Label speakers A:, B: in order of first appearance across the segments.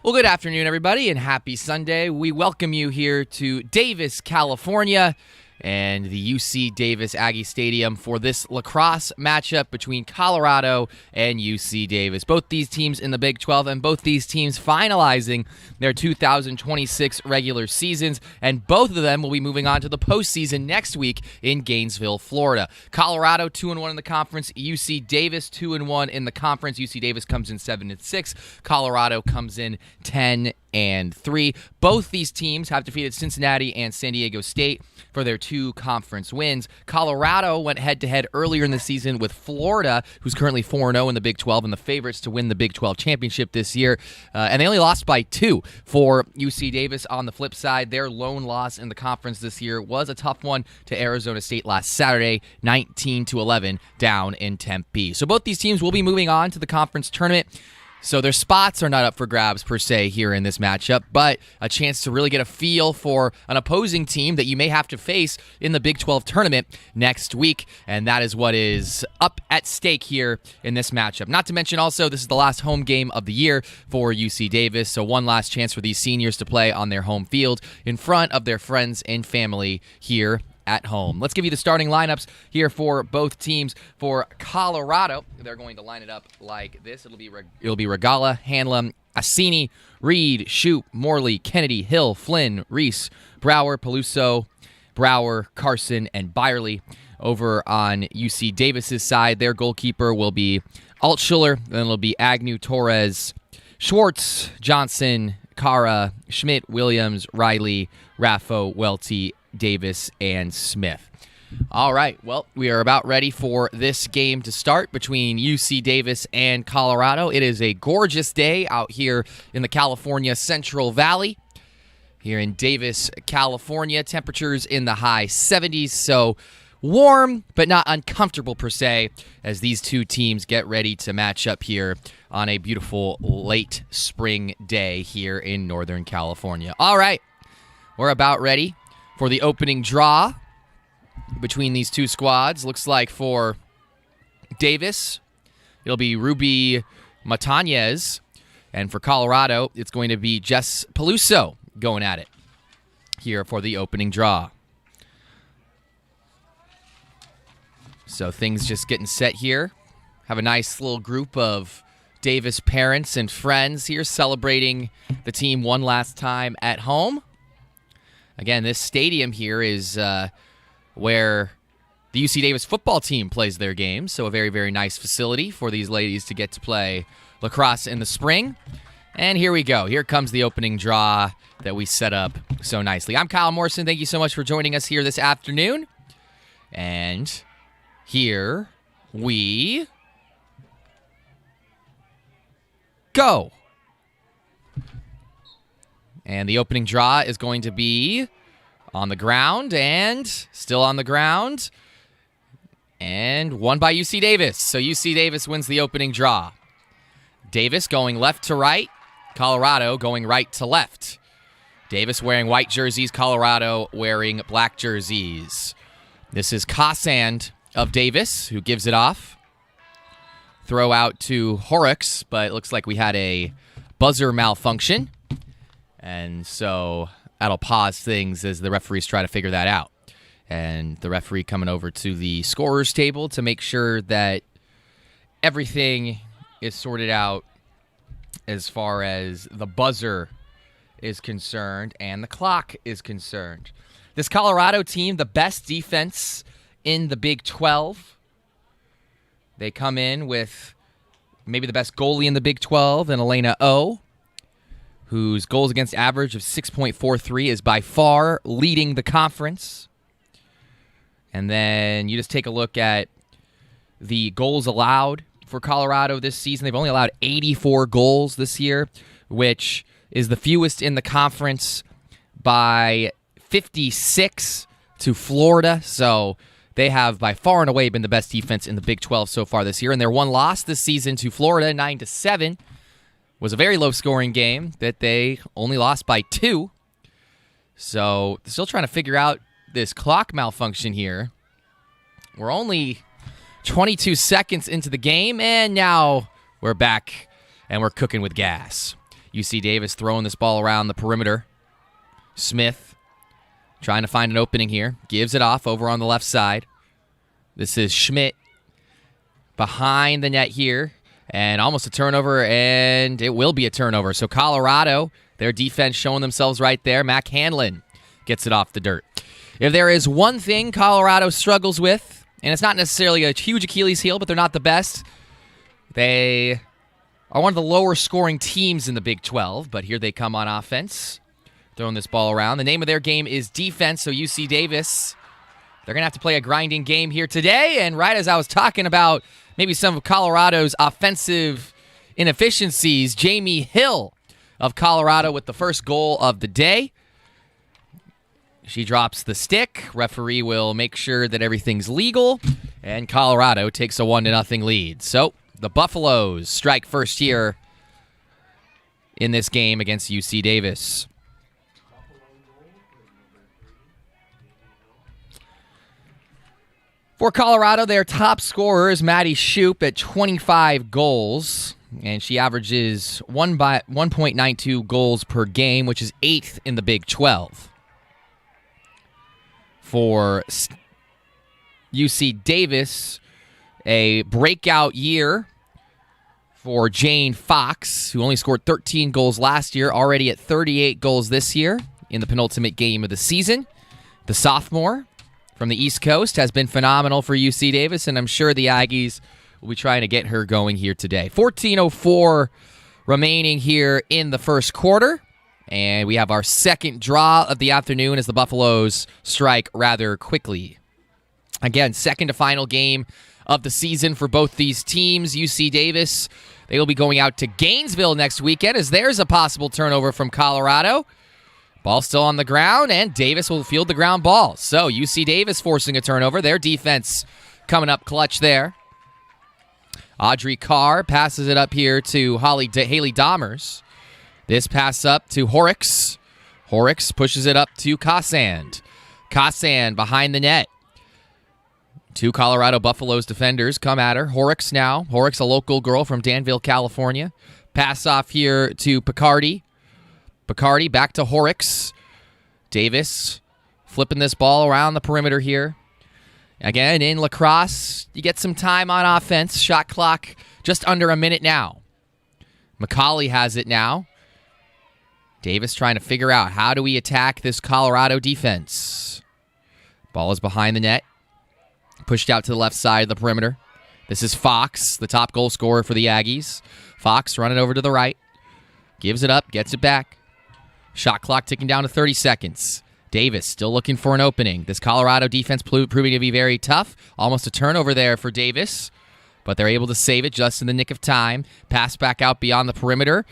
A: Well, good afternoon, everybody, and happy Sunday. We welcome you here to Davis, California, and the UC Davis Aggie Stadium for this lacrosse matchup between Colorado and UC Davis. Both these teams in the Big 12 and both these teams finalizing their 2026 regular seasons, and both of them will be moving on to the postseason next week in Gainesville, Florida. Colorado 2-1 in the conference, UC Davis 2-1 in the conference. UC Davis comes in 7-6. Colorado comes in 10-3. Both these teams have defeated Cincinnati and San Diego State for their two conference wins. Colorado went head-to-head earlier in the season with Florida, who's currently 4-0 in the Big 12 and the favorites to win the Big 12 championship this year. And they only lost by 2 for UC Davis. On the flip side, their lone loss in the conference this year was a tough one to Arizona State last Saturday, 19-11, down in Tempe. So both these teams will be moving on to the conference tournament. So their spots are not up for grabs per se here in this matchup, but a chance to really get a feel for an opposing team that you may have to face in the Big 12 tournament next week, and that is what is up at stake here in this matchup. Not to mention also, this is the last home game of the year for UC Davis, so one last chance for these seniors to play on their home field in front of their friends and family here at home. Let's give you the starting lineups here for both teams. For Colorado, they're going to line it up like this. It'll be Regala, Hanlon, Assini, Reed, Shoup, Morley, Kennedy, Hill, Flynn, Reese, Brower, Peluso, Brower, Carson, and Byerly. Over on UC Davis's side, their goalkeeper will be Altschuler, then it'll be Agnew, Torres, Schwartz, Johnson, Cara, Schmidt, Williams, Riley, Raffo, Welty, Davis, and Smith. All right, well, we are about ready for this game to start between UC Davis and Colorado. It is a gorgeous day out here in the California Central Valley. Here in Davis, California, temperatures in the high 70s, so warm but not uncomfortable per se as these two teams get ready to match up here on a beautiful late spring day here in Northern California. All right, we're about ready for the opening draw between these two squads. Looks like for Davis, it'll be Ruby Matanez, and for Colorado, it's going to be Jess Peluso going at it here for the opening draw. So things just getting set here. Have a nice little group of Davis parents and friends here celebrating the team one last time at home. Again, this stadium here is where the UC Davis football team plays their games, so a very, very nice facility for these ladies to get to play lacrosse in the spring. And here we go. Here comes the opening draw that we set up so nicely. I'm Kyle Morrison. Thank you so much for joining us here this afternoon. And here we go. And the opening draw is going to be on the ground and still on the ground and won by UC Davis. So UC Davis wins the opening draw. Davis going left to right, Colorado going right to left. Davis wearing white jerseys, Colorado wearing black jerseys. This is Kossand of Davis who gives it off. Throw out to Horrocks, but it looks like we had a buzzer malfunction. And so that'll pause things as the referees try to figure that out. And the referee coming over to the scorer's table to make sure that everything is sorted out as far as the buzzer is concerned and the clock is concerned. This Colorado team, the best defense in the Big 12. They come in with maybe the best goalie in the Big 12, and Elena O, whose goals against average of 6.43 is by far leading the conference. And then you just take a look at the goals allowed for Colorado this season. They've only allowed 84 goals this year, which is the fewest in the conference by 56 to Florida. So they have by far and away been the best defense in the Big 12 so far this year. And their one loss this season to Florida, 9-7, was a very low-scoring game that they only lost by 2. So still trying to figure out this clock malfunction here. We're only 22 seconds into the game, and now we're back, and we're cooking with gas. UC Davis throwing this ball around the perimeter. Smith trying to find an opening here. Gives it off over on the left side. This is Schmidt behind the net here. And almost a turnover, and it will be a turnover. So Colorado, their defense showing themselves right there. Mac Hanlon gets it off the dirt. If there is one thing Colorado struggles with, and it's not necessarily a huge Achilles heel, but they're not the best, they are one of the lower scoring teams in the Big 12, but here they come on offense, throwing this ball around. The name of their game is defense, so UC Davis, they're going to have to play a grinding game here today, and right as I was talking about maybe some of Colorado's offensive inefficiencies, Jamie Hill of Colorado with the first goal of the day. She drops the stick. Referee will make sure that everything's legal, and Colorado takes a 1-0 lead. So the Buffaloes strike first here in this game against UC Davis. For Colorado, their top scorer is Maddie Shoup at 25 goals, and she averages 1.92 goals per game, which is 8th in the Big 12. For UC Davis, a breakout year for Jane Fox, who only scored 13 goals last year, already at 38 goals this year in the penultimate game of the season. The sophomore from the East Coast has been phenomenal for UC Davis, and I'm sure the Aggies will be trying to get her going here today. 14:04 remaining here in the first quarter, and we have our second draw of the afternoon as the Buffaloes strike rather quickly. Again, second to final game of the season for both these teams. UC Davis, they will be going out to Gainesville next weekend as there's a possible turnover from Colorado. Ball still on the ground, and Davis will field the ground ball. So UC Davis forcing a turnover. Their defense coming up clutch there. Audrey Carr passes it up here to Haley Dahmers. This pass up to Horrocks. Horrocks pushes it up to Cassand. Cassand behind the net. Two Colorado Buffaloes defenders come at her. Horrocks now. Horrocks, a local girl from Danville, California. Pass off here to Picardi. Picardi back to Horrocks. Davis flipping this ball around the perimeter here. Again, in Lacrosse, you get some time on offense. Shot clock just under a minute now. McCauley has it now. Davis trying to figure out how do we attack this Colorado defense. Ball is behind the net. Pushed out to the left side of the perimeter. This is Fox, the top goal scorer for the Aggies. Fox running over to the right. Gives it up, gets it back. Shot clock ticking down to 30 seconds. Davis still looking for an opening. This Colorado defense proving to be very tough. Almost a turnover there for Davis, but they're able to save it just in the nick of time. Pass back out beyond the perimeter.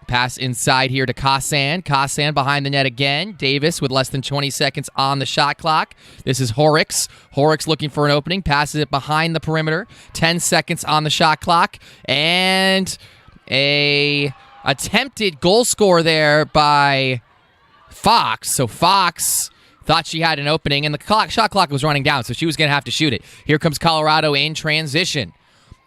A: Pass inside here to Cassand. Cassand behind the net again. Davis with less than 20 seconds on the shot clock. This is Horrocks. Horrocks looking for an opening. Passes it behind the perimeter. 10 seconds on the shot clock. And a attempted goal score there by Fox. So Fox thought she had an opening, and the shot clock was running down, so she was going to have to shoot it. Here comes Colorado in transition.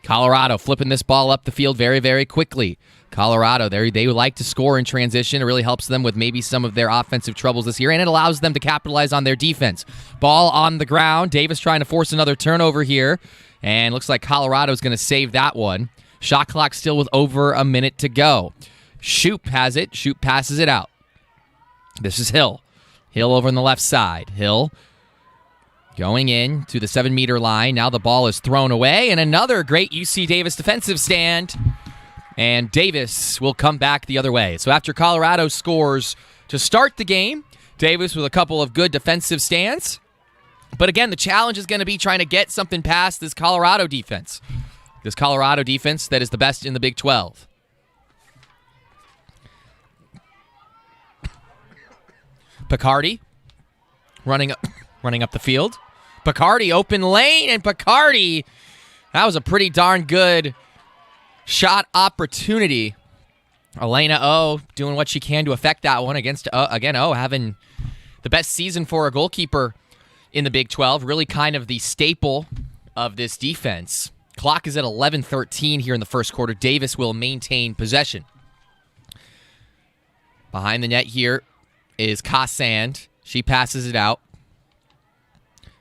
A: Colorado flipping this ball up the field very, very quickly. Colorado, they like to score in transition. It really helps them with maybe some of their offensive troubles this year, and it allows them to capitalize on their defense. Ball on the ground. Davis trying to force another turnover here, and looks like Colorado's going to save that one. Shot clock still with over a minute to go. Shoup has it. Shoup passes it out. This is Hill. Hill over on the left side. Hill going in to the 7-meter line. Now the ball is thrown away, and another great UC Davis defensive stand. And Davis will come back the other way. So after Colorado scores to start the game, Davis with a couple of good defensive stands. But again, the challenge is going to be trying to get something past this Colorado defense. This Colorado defense that is the best in the Big 12. Picardi running up the field. Picardi open lane, and Picardi, that was a pretty darn good shot opportunity. Elena O doing what she can to affect that one against, again, O having the best season for a goalkeeper in the Big 12. Really kind of the staple of this defense. Clock is at 11:13 here in the first quarter. Davis will maintain possession. Behind the net here is Kassand. She passes it out.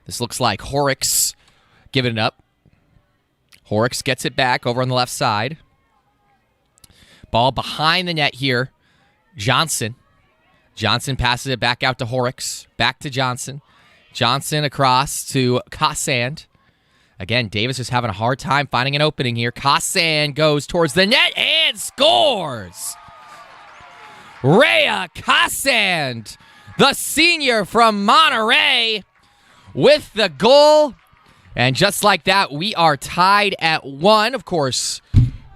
A: This looks like Horrocks giving it up. Horrocks gets it back over on the left side. Ball behind the net here. Johnson. Johnson passes it back out to Horrocks. Back to Johnson. Johnson across to Kassand. Again, Davis is having a hard time finding an opening here. Kassand goes towards the net and scores! Rhea Kassand, the senior from Monterey, with the goal. And just like that, we are tied at 1, of course,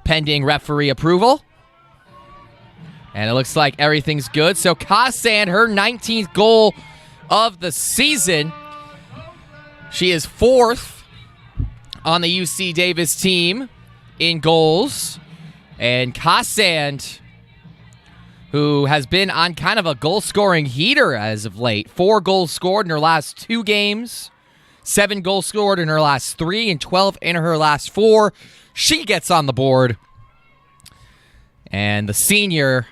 A: pending referee approval. And it looks like everything's good. So Kassand, her 19th goal of the season. She is 4th on the UC Davis team in goals. And Kassand, who has been on kind of a goal-scoring heater as of late. 4 goals scored in her last 2 games. 7 goals scored in her last 3 and 12 in her last 4. She gets on the board. And the senior,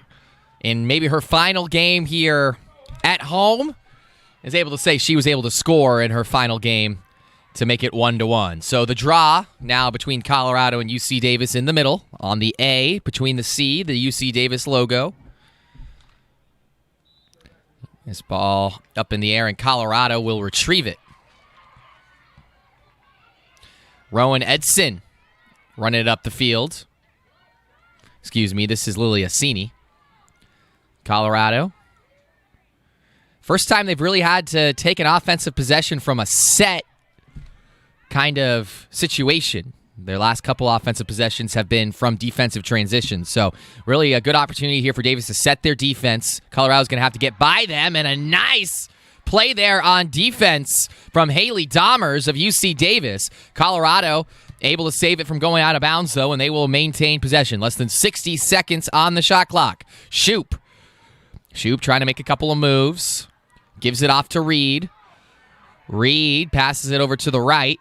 A: in maybe her final game here at home, is able to say she was able to score in her final game to make it 1-1. So the draw now between Colorado and UC Davis in the middle. On the A, between the C, the UC Davis logo. This ball up in the air, and Colorado will retrieve it. Rowan Edson running it up the field. Excuse me, this is Lily Assini. Colorado. First time they've really had to take an offensive possession from a set kind of situation. Their last couple offensive possessions have been from defensive transitions. So really a good opportunity here for Davis to set their defense. Colorado's going to have to get by them, and a nice play there on defense from Haley Dahmers of UC Davis. Colorado able to save it from going out of bounds, though, and they will maintain possession. Less than 60 seconds on the shot clock. Shoop trying to make a couple of moves. Gives it off to Reed. Reed passes it over to the right.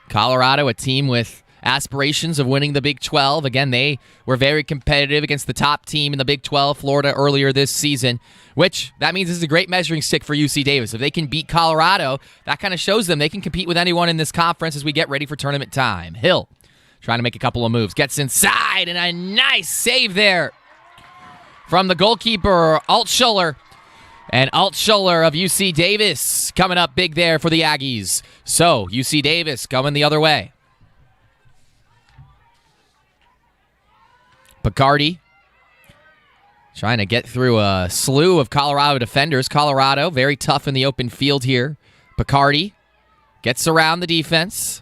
A: Colorado, a team with aspirations of winning the Big 12. Again, they were very competitive against the top team in the Big 12, Florida, earlier this season, which that means this is a great measuring stick for UC Davis. If they can beat Colorado, that kind of shows them they can compete with anyone in this conference as we get ready for tournament time. Hill trying to make a couple of moves. Gets inside, and a nice save there from the goalkeeper, Altschuler. And Altschuler of UC Davis coming up big there for the Aggies. So, UC Davis coming the other way. Picardi trying to get through a slew of Colorado defenders. Colorado, very tough in the open field here. Picardi gets around the defense.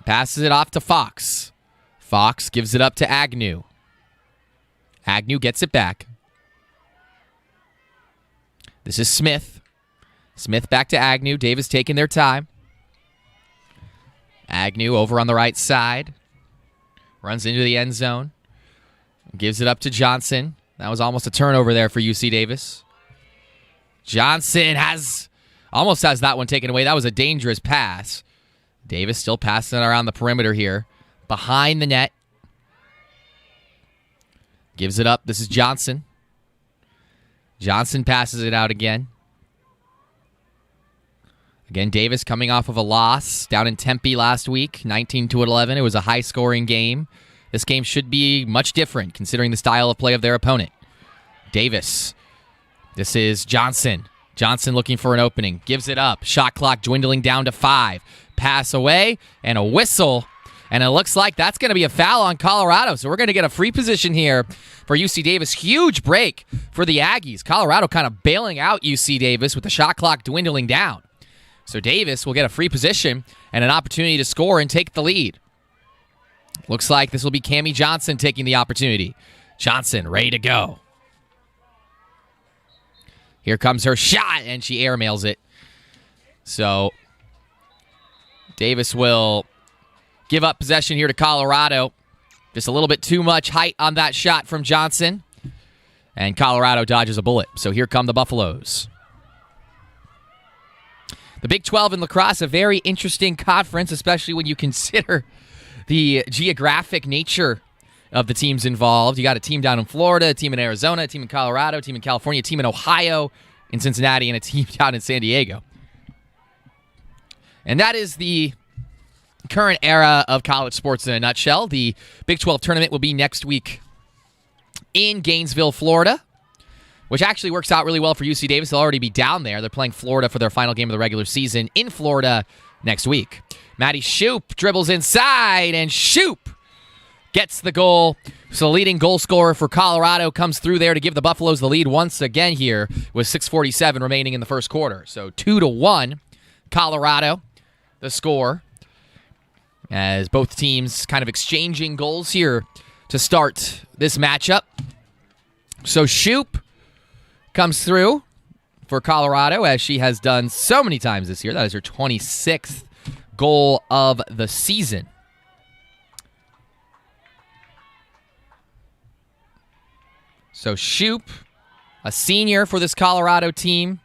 A: Passes it off to Fox. Fox gives it up to Agnew. Agnew gets it back. This is Smith. Smith back to Agnew. Davis taking their time. Agnew over on the right side. Runs into the end zone. Gives it up to Johnson. That was almost a turnover there for UC Davis. Johnson almost has that one taken away. That was a dangerous pass. Davis still passing it around the perimeter here. Behind the net. Gives it up. This is Johnson. Johnson passes it out again. Again, Davis coming off of a loss down in Tempe last week, 19-11. It was a high-scoring game. This game should be much different considering the style of play of their opponent. Davis. This is Johnson. Johnson looking for an opening. Gives it up. Shot clock dwindling down to 5. Pass away and a whistle. And it looks like that's going to be a foul on Colorado. So we're going to get a free position here for UC Davis. Huge break for the Aggies. Colorado kind of bailing out UC Davis with the shot clock dwindling down. So Davis will get a free position and an opportunity to score and take the lead. Looks like this will be Cammie Johnson taking the opportunity. Johnson ready to go. Here comes her shot, and she airmails it. So Davis will give up possession here to Colorado. Just a little bit too much height on that shot from Johnson. And Colorado dodges a bullet. So here come the Buffaloes. The Big 12 in lacrosse, a very interesting conference, especially when you consider the geographic nature of the teams involved. You got a team down in Florida, a team in Arizona, a team in Colorado, a team in California, a team in Ohio, in Cincinnati, and a team down in San Diego. And that is the current era of college sports in a nutshell. The Big 12 tournament will be next week in Gainesville, Florida, which actually works out really well for UC Davis. They'll already be down there. They're playing Florida for their final game of the regular season in Florida next week. Maddie Shoop dribbles inside, and Shoop gets the goal. So the leading goal scorer for Colorado comes through there to give the Buffaloes the lead once again here with 6:47 remaining in the first quarter. So 2-1, Colorado, the score, as both teams kind of exchanging goals here to start this matchup. So Shoop comes through for Colorado, as she has done so many times this year. That is her 26th goal of the season. So Shoop, a senior for this Colorado team.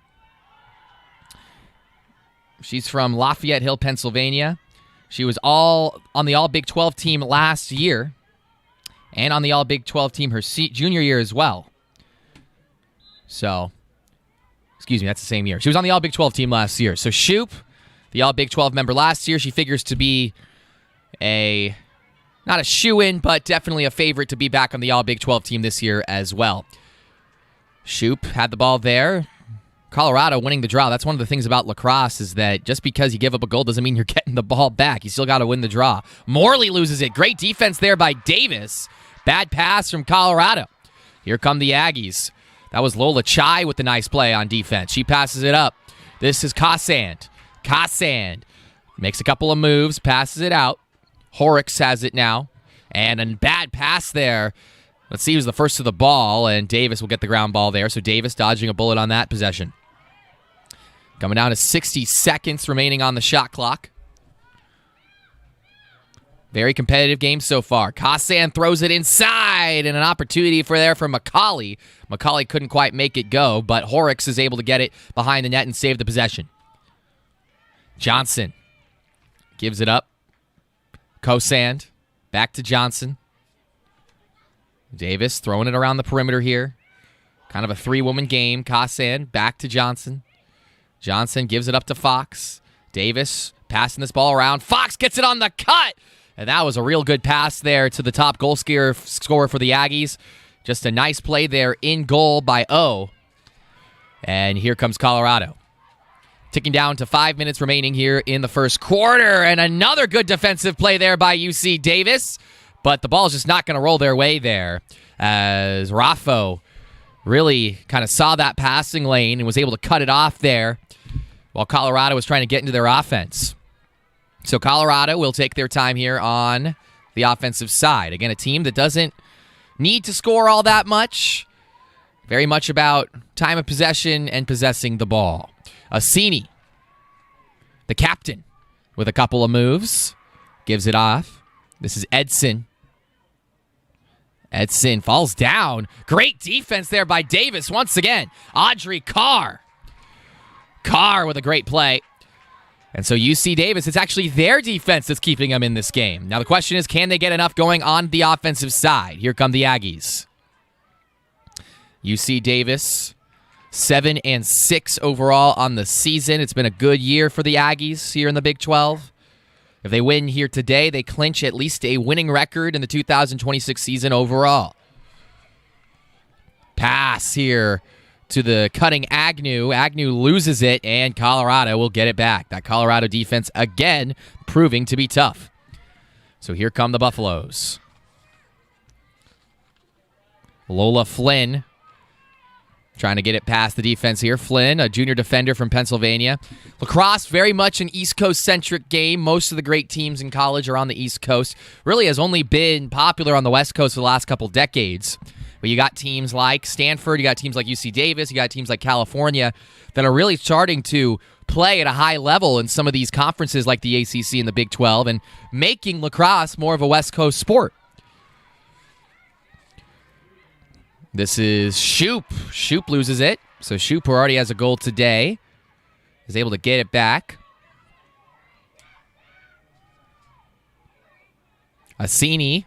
A: She's from Lafayette Hill, Pennsylvania. She was on the All Big 12 team last year and on the All Big 12 team her junior year as well. So, excuse me, that's the same year. She was on the All Big 12 team last year. So Shoop, the All Big 12 member last year, she figures to be not a shoo-in, but definitely a favorite to be back on the All Big 12 team this year as well. Shoop had the ball there. Colorado winning the draw. That's one of the things about lacrosse, is that just because you give up a goal doesn't mean you're getting the ball back. You still got to win the draw. Morley loses it. Great defense there by Davis. Bad pass from Colorado. Here come the Aggies. That was Lola Chai with the nice play on defense. She passes it up. This is Kassand. Kassand makes a couple of moves, passes it out. Horrocks has it now. And a bad pass there. Let's see who's the first to the ball, and Davis will get the ground ball there. So Davis dodging a bullet on that possession. Coming down to 60 seconds remaining on the shot clock. Very competitive game so far. Kassand throws it inside, and an opportunity for McCauley. McCauley couldn't quite make it go, but Horrocks is able to get it behind the net and save the possession. Johnson gives it up. Kassand back to Johnson. Davis throwing it around the perimeter here. Kind of a three-woman game. Kassand back to Johnson. Johnson gives it up to Fox. Davis passing this ball around. Fox gets it on the cut. And that was a real good pass there to the top goal scorer for the Aggies. Just a nice play there in goal by O. And here comes Colorado. Ticking down to 5 minutes remaining here in the first quarter. And another good defensive play there by UC Davis. But the ball's just not going to roll their way there, as Raffo really kind of saw that passing lane and was able to cut it off there while Colorado was trying to get into their offense. So Colorado will take their time here on the offensive side. Again, a team that doesn't need to score all that much. Very much about time of possession and possessing the ball. Assini, the captain, with a couple of moves, gives it off. This is Edson. Edson falls down. Great defense there by Davis once again. Audrey Carr. Carr with a great play. And so UC Davis, it's actually their defense that's keeping them in this game. Now the question is, can they get enough going on the offensive side? Here come the Aggies. UC Davis, 7-6 overall on the season. It's been a good year for the Aggies here in the Big 12. If they win here today, they clinch at least a winning record in the 2026 season overall. Pass here to the cutting Agnew. Agnew loses it, and Colorado will get it back. That Colorado defense, again, proving to be tough. So here come the Buffaloes. Lola Flynn trying to get it past the defense here. Flynn, a junior defender from Pennsylvania. Lacrosse, very much an East Coast-centric game. Most of the great teams in college are on the East Coast. Really has only been popular on the West Coast for the last couple decades. But you got teams like Stanford, you got teams like UC Davis, you got teams like California that are really starting to play at a high level in some of these conferences like the ACC and the Big 12 and making lacrosse more of a West Coast sport. This is Shoop. Shoop loses it. So Shoop, who already has a goal today, is able to get it back. Assini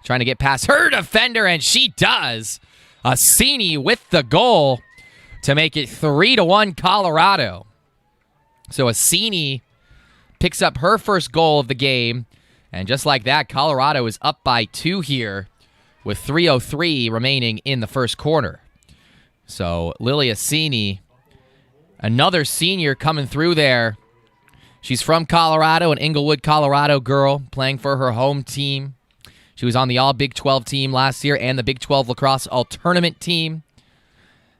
A: trying to get past her defender, and she does. Assini with the goal to make it 3-1 Colorado. So Assini picks up her first goal of the game, and just like that, Colorado is up by 2 here with 3:03 remaining in the first quarter. So Lily Assini, another senior coming through there. She's from Colorado, an Inglewood, Colorado girl, playing for her home team. She was on the All-Big 12 team last year and the Big 12 Lacrosse All-Tournament team.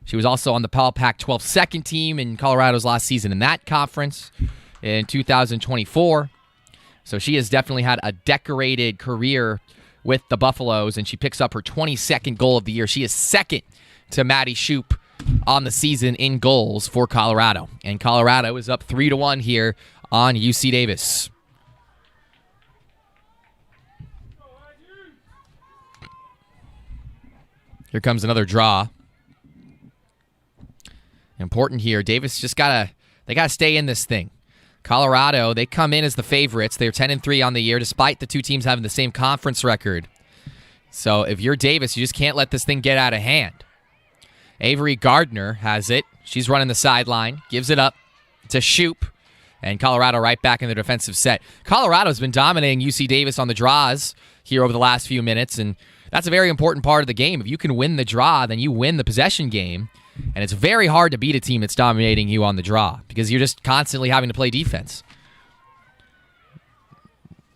A: She was also on the Pac-12 second team in Colorado's last season in that conference in 2024. So she has definitely had a decorated career with the Buffaloes, and she picks up her 22nd goal of the year. She is second to Maddie Shoup on the season in goals for Colorado. And Colorado is up 3-1 here on UC Davis. Here comes another draw. Important here. Davis just gotta stay in this thing. Colorado, they come in as the favorites. They're 10-3 on the year, despite the two teams having the same conference record. So if you're Davis, you just can't let this thing get out of hand. Avery Gardner has it. She's running the sideline, gives it up to Shoup, and Colorado right back in the defensive set. Colorado's been dominating UC Davis on the draws here over the last few minutes, and that's a very important part of the game. If you can win the draw, then you win the possession game. And it's very hard to beat a team that's dominating you on the draw because you're just constantly having to play defense.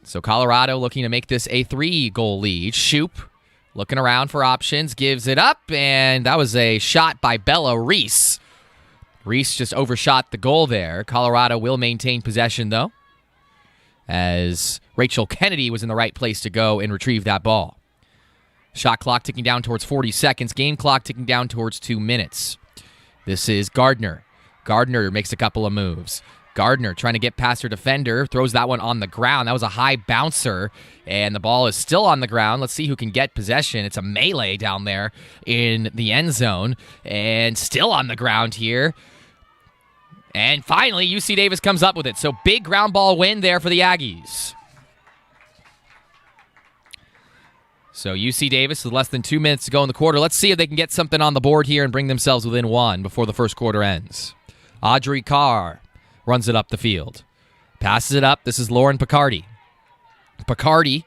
A: So Colorado looking to make this a 3-goal lead. Shoup looking around for options, gives it up, and that was a shot by Bella Reese. Reese just overshot the goal there. Colorado will maintain possession, though, as Rachel Kennedy was in the right place to go and retrieve that ball. Shot clock ticking down towards 40 seconds. Game clock ticking down towards 2 minutes. This is Gardner. Gardner makes a couple of moves. Gardner trying to get past her defender. Throws that one on the ground. That was a high bouncer. And the ball is still on the ground. Let's see who can get possession. It's a melee down there in the end zone. And still on the ground here. And finally, UC Davis comes up with it. So big ground ball win there for the Aggies. So UC Davis with less than 2 minutes to go in the quarter. Let's see if they can get something on the board here and bring themselves within 1 before the first quarter ends. Audrey Carr runs it up the field. Passes it up. This is Lauren Picardi. Picardi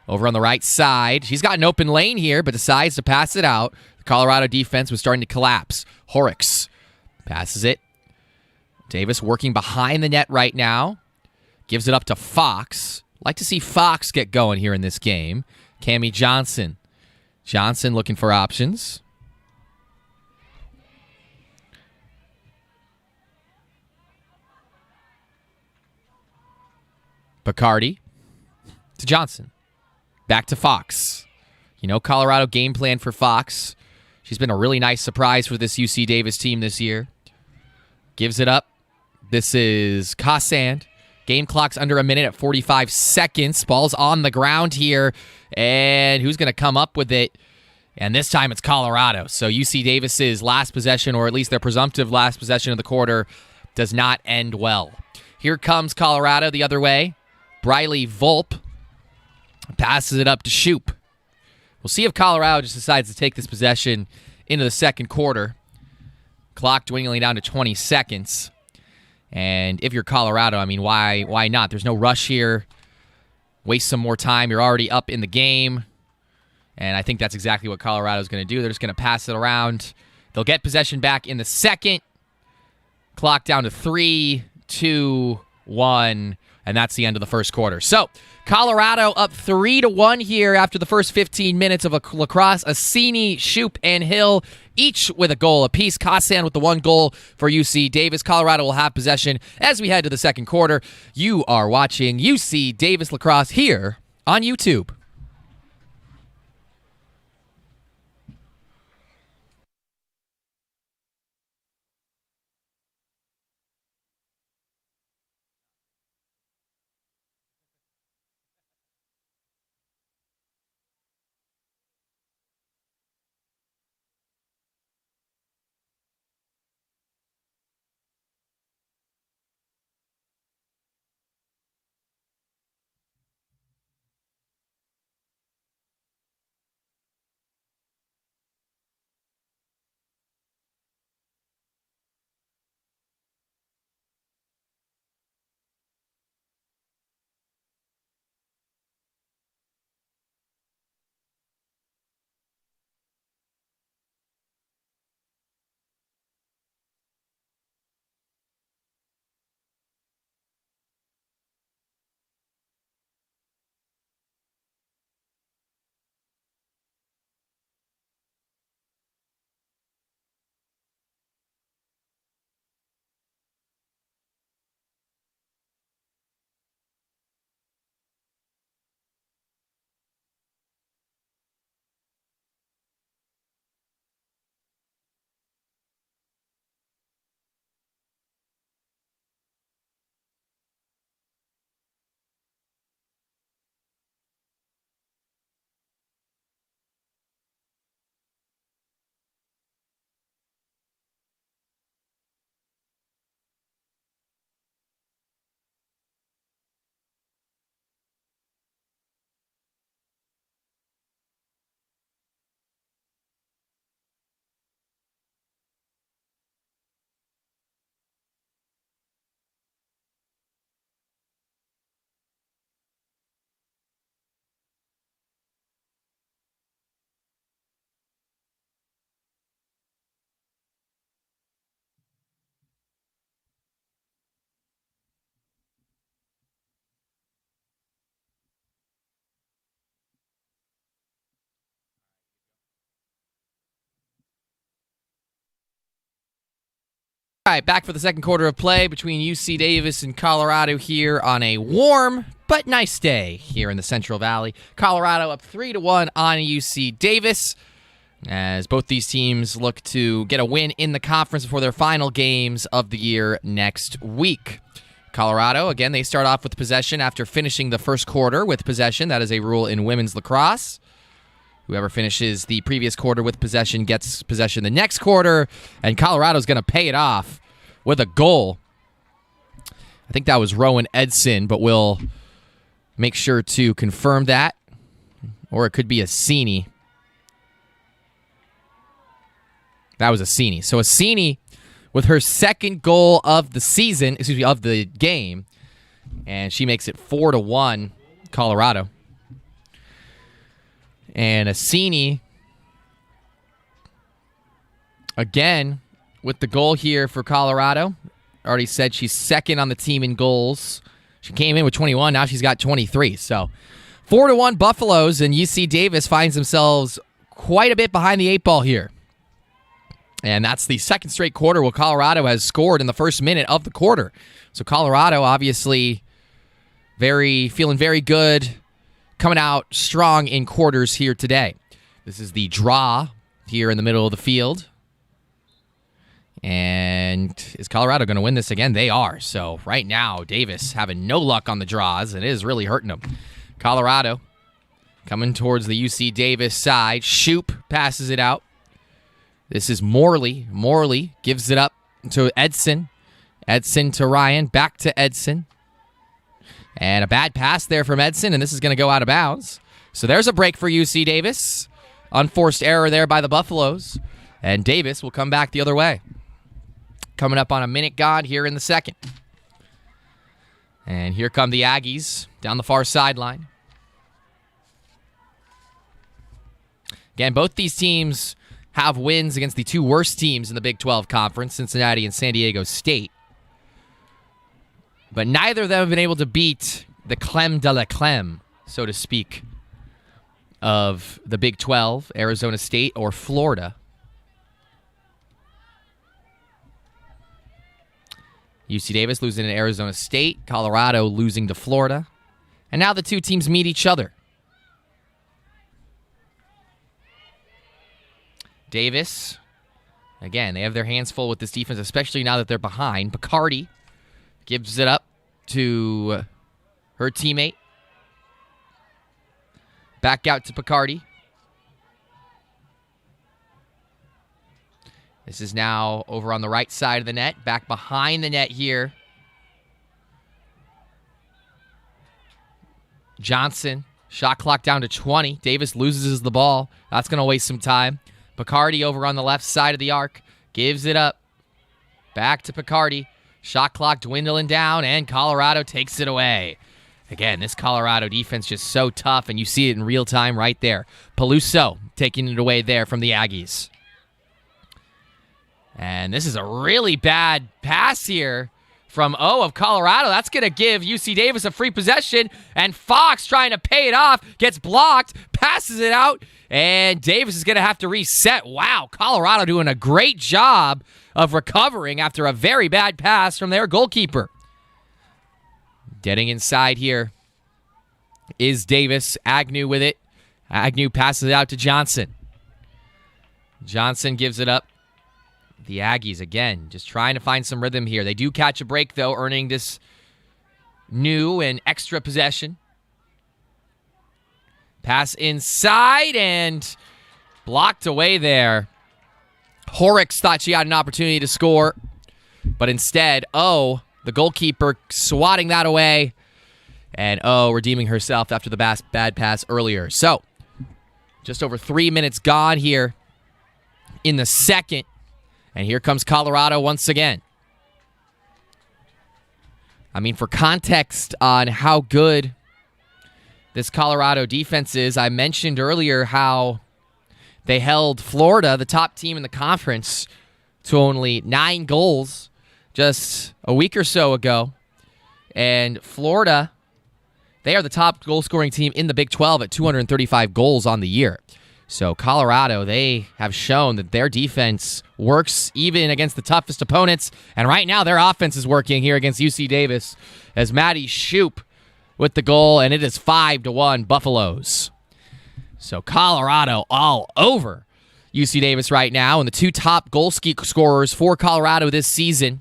A: over on the right side. She's got an open lane here, but decides to pass it out. The Colorado defense was starting to collapse. Horrocks passes it. Davis working behind the net right now. Gives it up to Fox. Like to see Fox get going here in this game. Cammie Johnson. Johnson looking for options. Picardi to Johnson. Back to Fox. You know, Colorado game plan for Fox. She's been a really nice surprise for this UC Davis team this year. Gives it up. This is Cassand. Game clock's under a minute at 45 seconds. Ball's on the ground here. And who's going to come up with it? And this time it's Colorado. So UC Davis's last possession, or at least their presumptive last possession of the quarter, does not end well. Here comes Colorado the other way. Briley Volpe passes it up to Shoup. We'll see if Colorado just decides to take this possession into the second quarter. Clock dwindling down to 20 seconds. And if you're Colorado, I mean, why not? There's no rush here. Waste some more time. You're already up in the game. And I think that's exactly what Colorado's going to do. They're just going to pass it around. They'll get possession back in the second. Clock down to 3, 2, 1. And that's the end of the first quarter. So, Colorado up 3-1 here after the first 15 minutes of a lacrosse. Assini, Shoup, and Hill, each with a goal apiece. Cassand with the 1 goal for UC Davis. Colorado will have possession as we head to the second quarter. You are watching UC Davis Lacrosse here on YouTube. All right, back for the second quarter of play between UC Davis and Colorado here on a warm but nice day here in the Central Valley. Colorado up 3-1 on UC Davis as both these teams look to get a win in the conference before their final games of the year next week. Colorado, again, they start off with possession after finishing the first quarter with possession. That is a rule in women's lacrosse. Whoever finishes the previous quarter with possession gets possession the next quarter, and Colorado's going to pay it off with a goal. I think that was Rowan Edson, but we'll make sure to confirm that. Or it could be Assini. That was Assini. So Assini with her second goal of the season, of the game, and she makes it 4-1 Colorado. And Assini, again, with the goal here for Colorado. Already said she's second on the team in goals. She came in with 21. Now she's got 23. So 4-1 Buffaloes, and UC Davis finds themselves quite a bit behind the eight ball here. And that's the second straight quarter where Colorado has scored in the first minute of the quarter. So Colorado obviously feeling very good, coming out strong in quarters here today. This is the draw here in the middle of the field. And is Colorado going to win this again? They are. So right now, Davis having no luck on the draws, and it is really hurting them. Colorado coming towards the UC Davis side. Shoop passes it out. This is Morley. Morley gives it up to Edson. Edson to Ryan. Back to Edson. And a bad pass there from Edson, and this is going to go out of bounds. So there's a break for UC Davis. Unforced error there by the Buffaloes. And Davis will come back the other way. Coming up on a minute gone here in the second. And here come the Aggies down the far sideline. Again, both these teams have wins against the two worst teams in the Big 12 Conference, Cincinnati and San Diego State. But neither of them have been able to beat the creme de la creme, so to speak, of the Big 12, Arizona State or Florida. UC Davis losing to Arizona State, Colorado losing to Florida. And now the two teams meet each other. Davis, again, they have their hands full with this defense, especially now that they're behind. Bacardi gives it up to her teammate. Back out to Bacardi. This is now over on the right side of the net. Back behind the net here. Johnson, shot clock down to 20. Davis loses the ball. That's going to waste some time. Bacardi over on the left side of the arc. Gives it up. Back to Bacardi. Shot clock dwindling down, and Colorado takes it away. Again, this Colorado defense just so tough, and you see it in real time right there. Peluso taking it away there from the Aggies. And this is a really bad pass here from O of Colorado. That's going to give UC Davis a free possession, and Fox trying to pay it off, gets blocked, passes it out, and Davis is going to have to reset. Wow, Colorado doing a great job of recovering after a very bad pass from their goalkeeper. Getting inside here is Davis. Agnew with it. Agnew passes it out to Johnson. Johnson gives it up. The Aggies, again, just trying to find some rhythm here. They do catch a break, though, earning this new and extra possession. Pass inside and blocked away there. Horrocks thought she had an opportunity to score, but instead, the goalkeeper, swatting that away, and redeeming herself after the bad pass earlier. So, just over 3 minutes gone here in the second. And here comes Colorado once again. I mean, for context on how good this Colorado defense is, I mentioned earlier how they held Florida, the top team in the conference, to only 9 goals just a week or so ago. And Florida, they are the top goal-scoring team in the Big 12 at 235 goals on the year. So Colorado, they have shown that their defense works even against the toughest opponents. And right now, their offense is working here against UC Davis as Maddie Shoup with the goal, and it is 5-1 Buffaloes. So Colorado all over UC Davis right now, and the two top goal scorers for Colorado this season.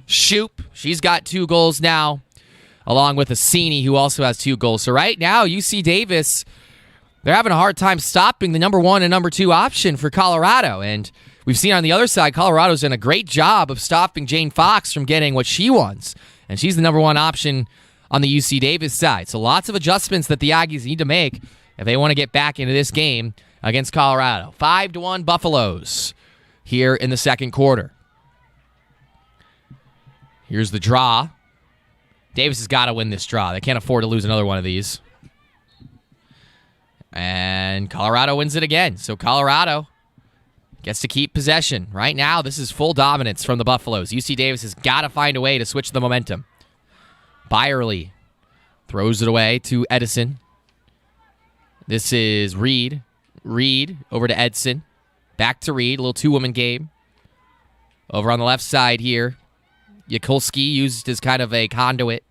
A: Shoup, she's got 2 goals now, along with Assini, who also has 2 goals. So right now, UC Davis, they're having a hard time stopping the number 1 and number 2 option for Colorado. And we've seen on the other side, Colorado's done a great job of stopping Jane Fox from getting what she wants. And she's the number 1 option on the UC Davis side. So lots of adjustments that the Aggies need to make if they want to get back into this game against Colorado. 5-1 Buffaloes here in the second quarter. Here's the draw. Davis has got to win this draw. They can't afford to lose another one of these. And Colorado wins it again. So Colorado gets to keep possession. Right now, this is full dominance from the Buffaloes. UC Davis has got to find a way to switch the momentum. Byerly throws it away to Edison. This is Reed. Reed over to Edson. Back to Reed. A little 2-woman game. Over on the left side here, Yakulski used as kind of a conduit.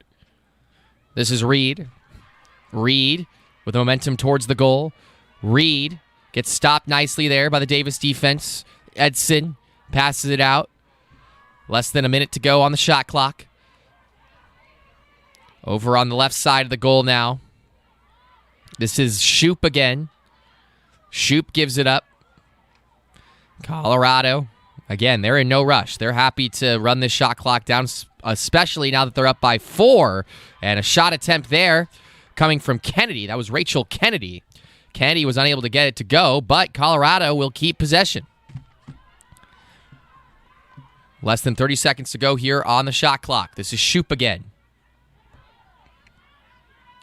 A: This is Reed. Reed with momentum towards the goal. Reed gets stopped nicely there by the Davis defense. Edson passes it out. Less than a minute to go on the shot clock. Over on the left side of the goal now. This is Shoup again. Shoup gives it up. Colorado, again, they're in no rush. They're happy to run this shot clock down, especially now that they're up by 4. And a shot attempt there coming from Kennedy. That was Rachel Kennedy. Kennedy was unable to get it to go, but Colorado will keep possession. Less than 30 seconds to go here on the shot clock. This is Shoup again.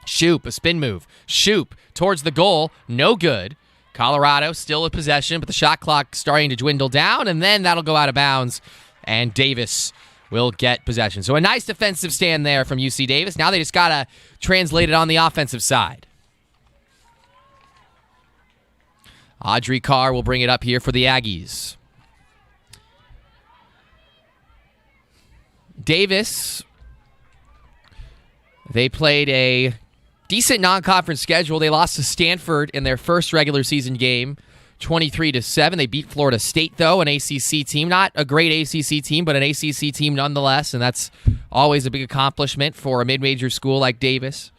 A: Shoup, a spin move. Shoup towards the goal. No good. Colorado still in possession, but the shot clock starting to dwindle down, and then that'll go out of bounds, and Davis will get possession. So a nice defensive stand there from UC Davis. Now they just got to translate it on the offensive side. Audrey Carr will bring it up here for the Aggies. Davis, they played a decent non-conference schedule. They lost to Stanford in their first regular season game, 23-7. They beat Florida State, though, an ACC team. Not a great ACC team, but an ACC team nonetheless, and that's always a big accomplishment for a mid-major school like Davis.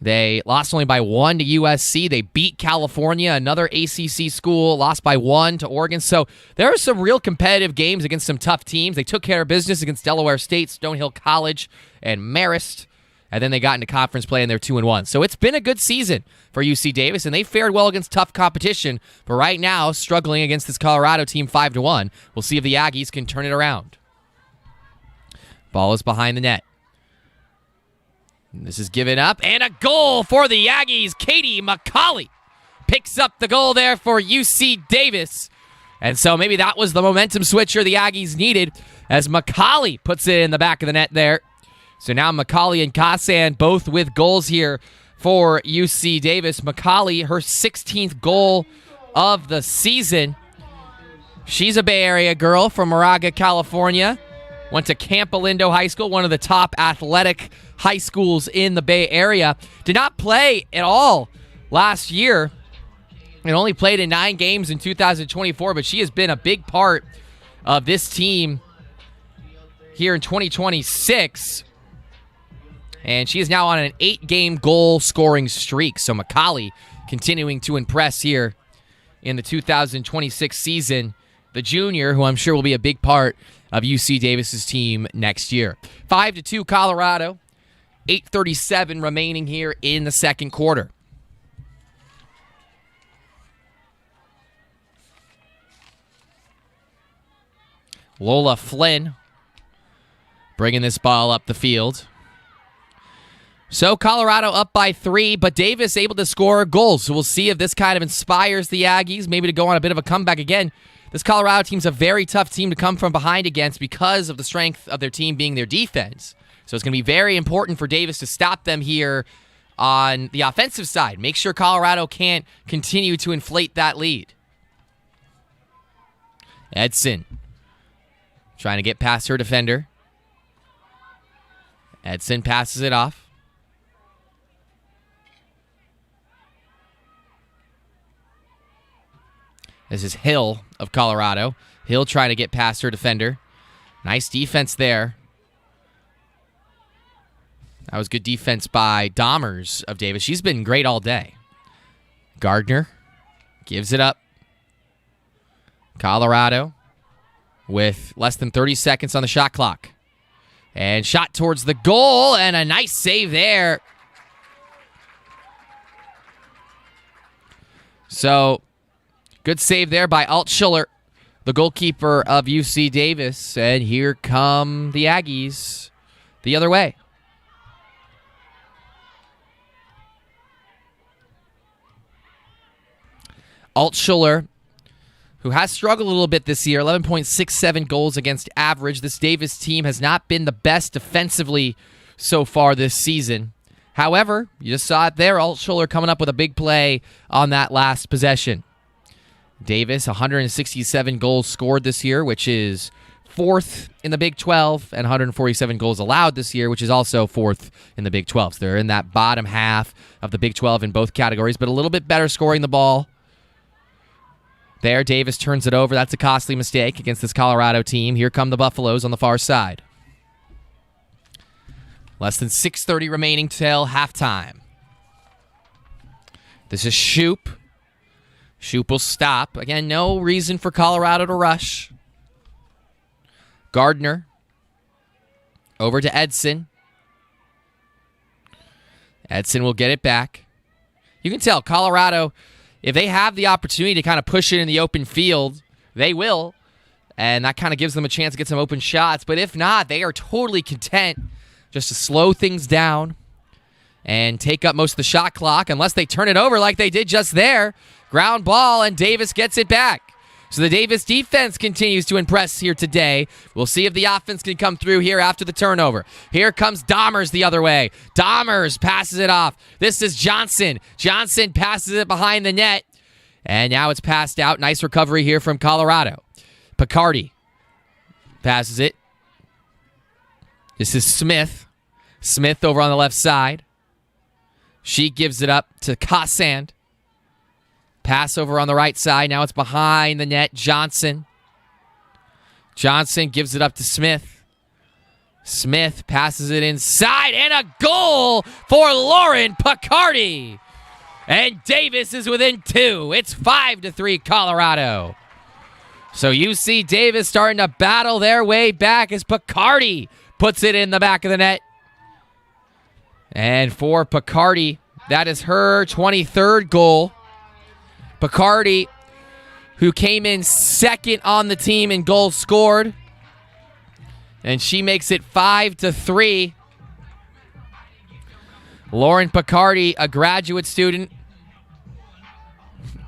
A: They lost only by 1 to USC. They beat California, another ACC school, lost by 1 to Oregon. So there are some real competitive games against some tough teams. They took care of business against Delaware State, Stonehill College, and Marist. And then they got into conference play, and they're 2-1. So it's been a good season for UC Davis, and they fared well against tough competition. But right now, struggling against this Colorado team 5-1. We'll see if the Aggies can turn it around. Ball is behind the net. This is given up, and a goal for the Aggies. Katie McCauley picks up the goal there for UC Davis. And so maybe that was the momentum switcher the Aggies needed, as McCauley puts it in the back of the net there. So now McCauley and Kassan both with goals here for UC Davis. McCauley, her 16th goal of the season. She's a Bay Area girl from Moraga, California. Went to Camp Alindo High School, one of the top athletic high schools in the Bay Area. Did not play at all last year and only played in 9 games in 2024, but she has been a big part of this team here in 2026. And she is now on an 8-game goal-scoring streak. So McCauley continuing to impress here in the 2026 season. The junior, who I'm sure will be a big part of UC Davis's team next year. 5-2 Colorado. 8:37 remaining here in the second quarter. Lola Flynn bringing this ball up the field. So Colorado up by 3, but Davis able to score goals. So we'll see if this kind of inspires the Aggies maybe to go on a bit of a comeback again. This Colorado team's a very tough team to come from behind against because of the strength of their team being their defense. So it's going to be very important for Davis to stop them here on the offensive side. Make sure Colorado can't continue to inflate that lead. Edson trying to get past her defender. Edson passes it off. This is Hill of Colorado. Hill trying to get past her defender. Nice defense there. That was good defense by Dahmers of Davis. She's been great all day. Gardner gives it up. Colorado with less than 30 seconds on the shot clock. And shot towards the goal, and a nice save there. So, good save there by Altschuler, the goalkeeper of UC Davis. And here come the Aggies the other way. Altschuler, who has struggled a little bit this year, 11.67 goals against average. This Davis team has not been the best defensively so far this season. However, you just saw it there, Altschuler coming up with a big play on that last possession. Davis, 167 goals scored this year, which is fourth in the Big 12, and 147 goals allowed this year, which is also fourth in the Big 12. So they're in that bottom half of the Big 12 in both categories, but a little bit better scoring the ball. There, Davis turns it over. That's a costly mistake against this Colorado team. Here come the Buffaloes on the far side. Less than 6:30 remaining till halftime. This is Shoop. Shoop will stop. Again, no reason for Colorado to rush. Gardner. Over to Edson. Edson will get it back. You can tell Colorado, if they have the opportunity to kind of push it in the open field, they will. And that kind of gives them a chance to get some open shots. But if not, they are totally content just to slow things down and take up most of the shot clock unless they turn it over like they did just there. Ground ball, and Davis gets it back. So the Davis defense continues to impress here today. We'll see if the offense can come through here after the turnover. Here comes Dahmers the other way. Dahmers passes it off. This is Johnson. Johnson passes it behind the net. And now it's passed out. Nice recovery here from Colorado. Picardi passes it. This is Smith. Smith over on the left side. She gives it up to Cassand. Pass over on the right side. Now it's behind the net. Johnson. Johnson gives it up to Smith. Smith passes it inside, and a goal for Lauren Picardi. And Davis is within 2. It's 5-3 Colorado. So UC Davis starting to battle their way back as Picardi puts it in the back of the net. And for Picardi, that is her 23rd goal. Picardi, who came in second on the team in goals scored. And she makes it 5-3. Lauren Picardi, a graduate student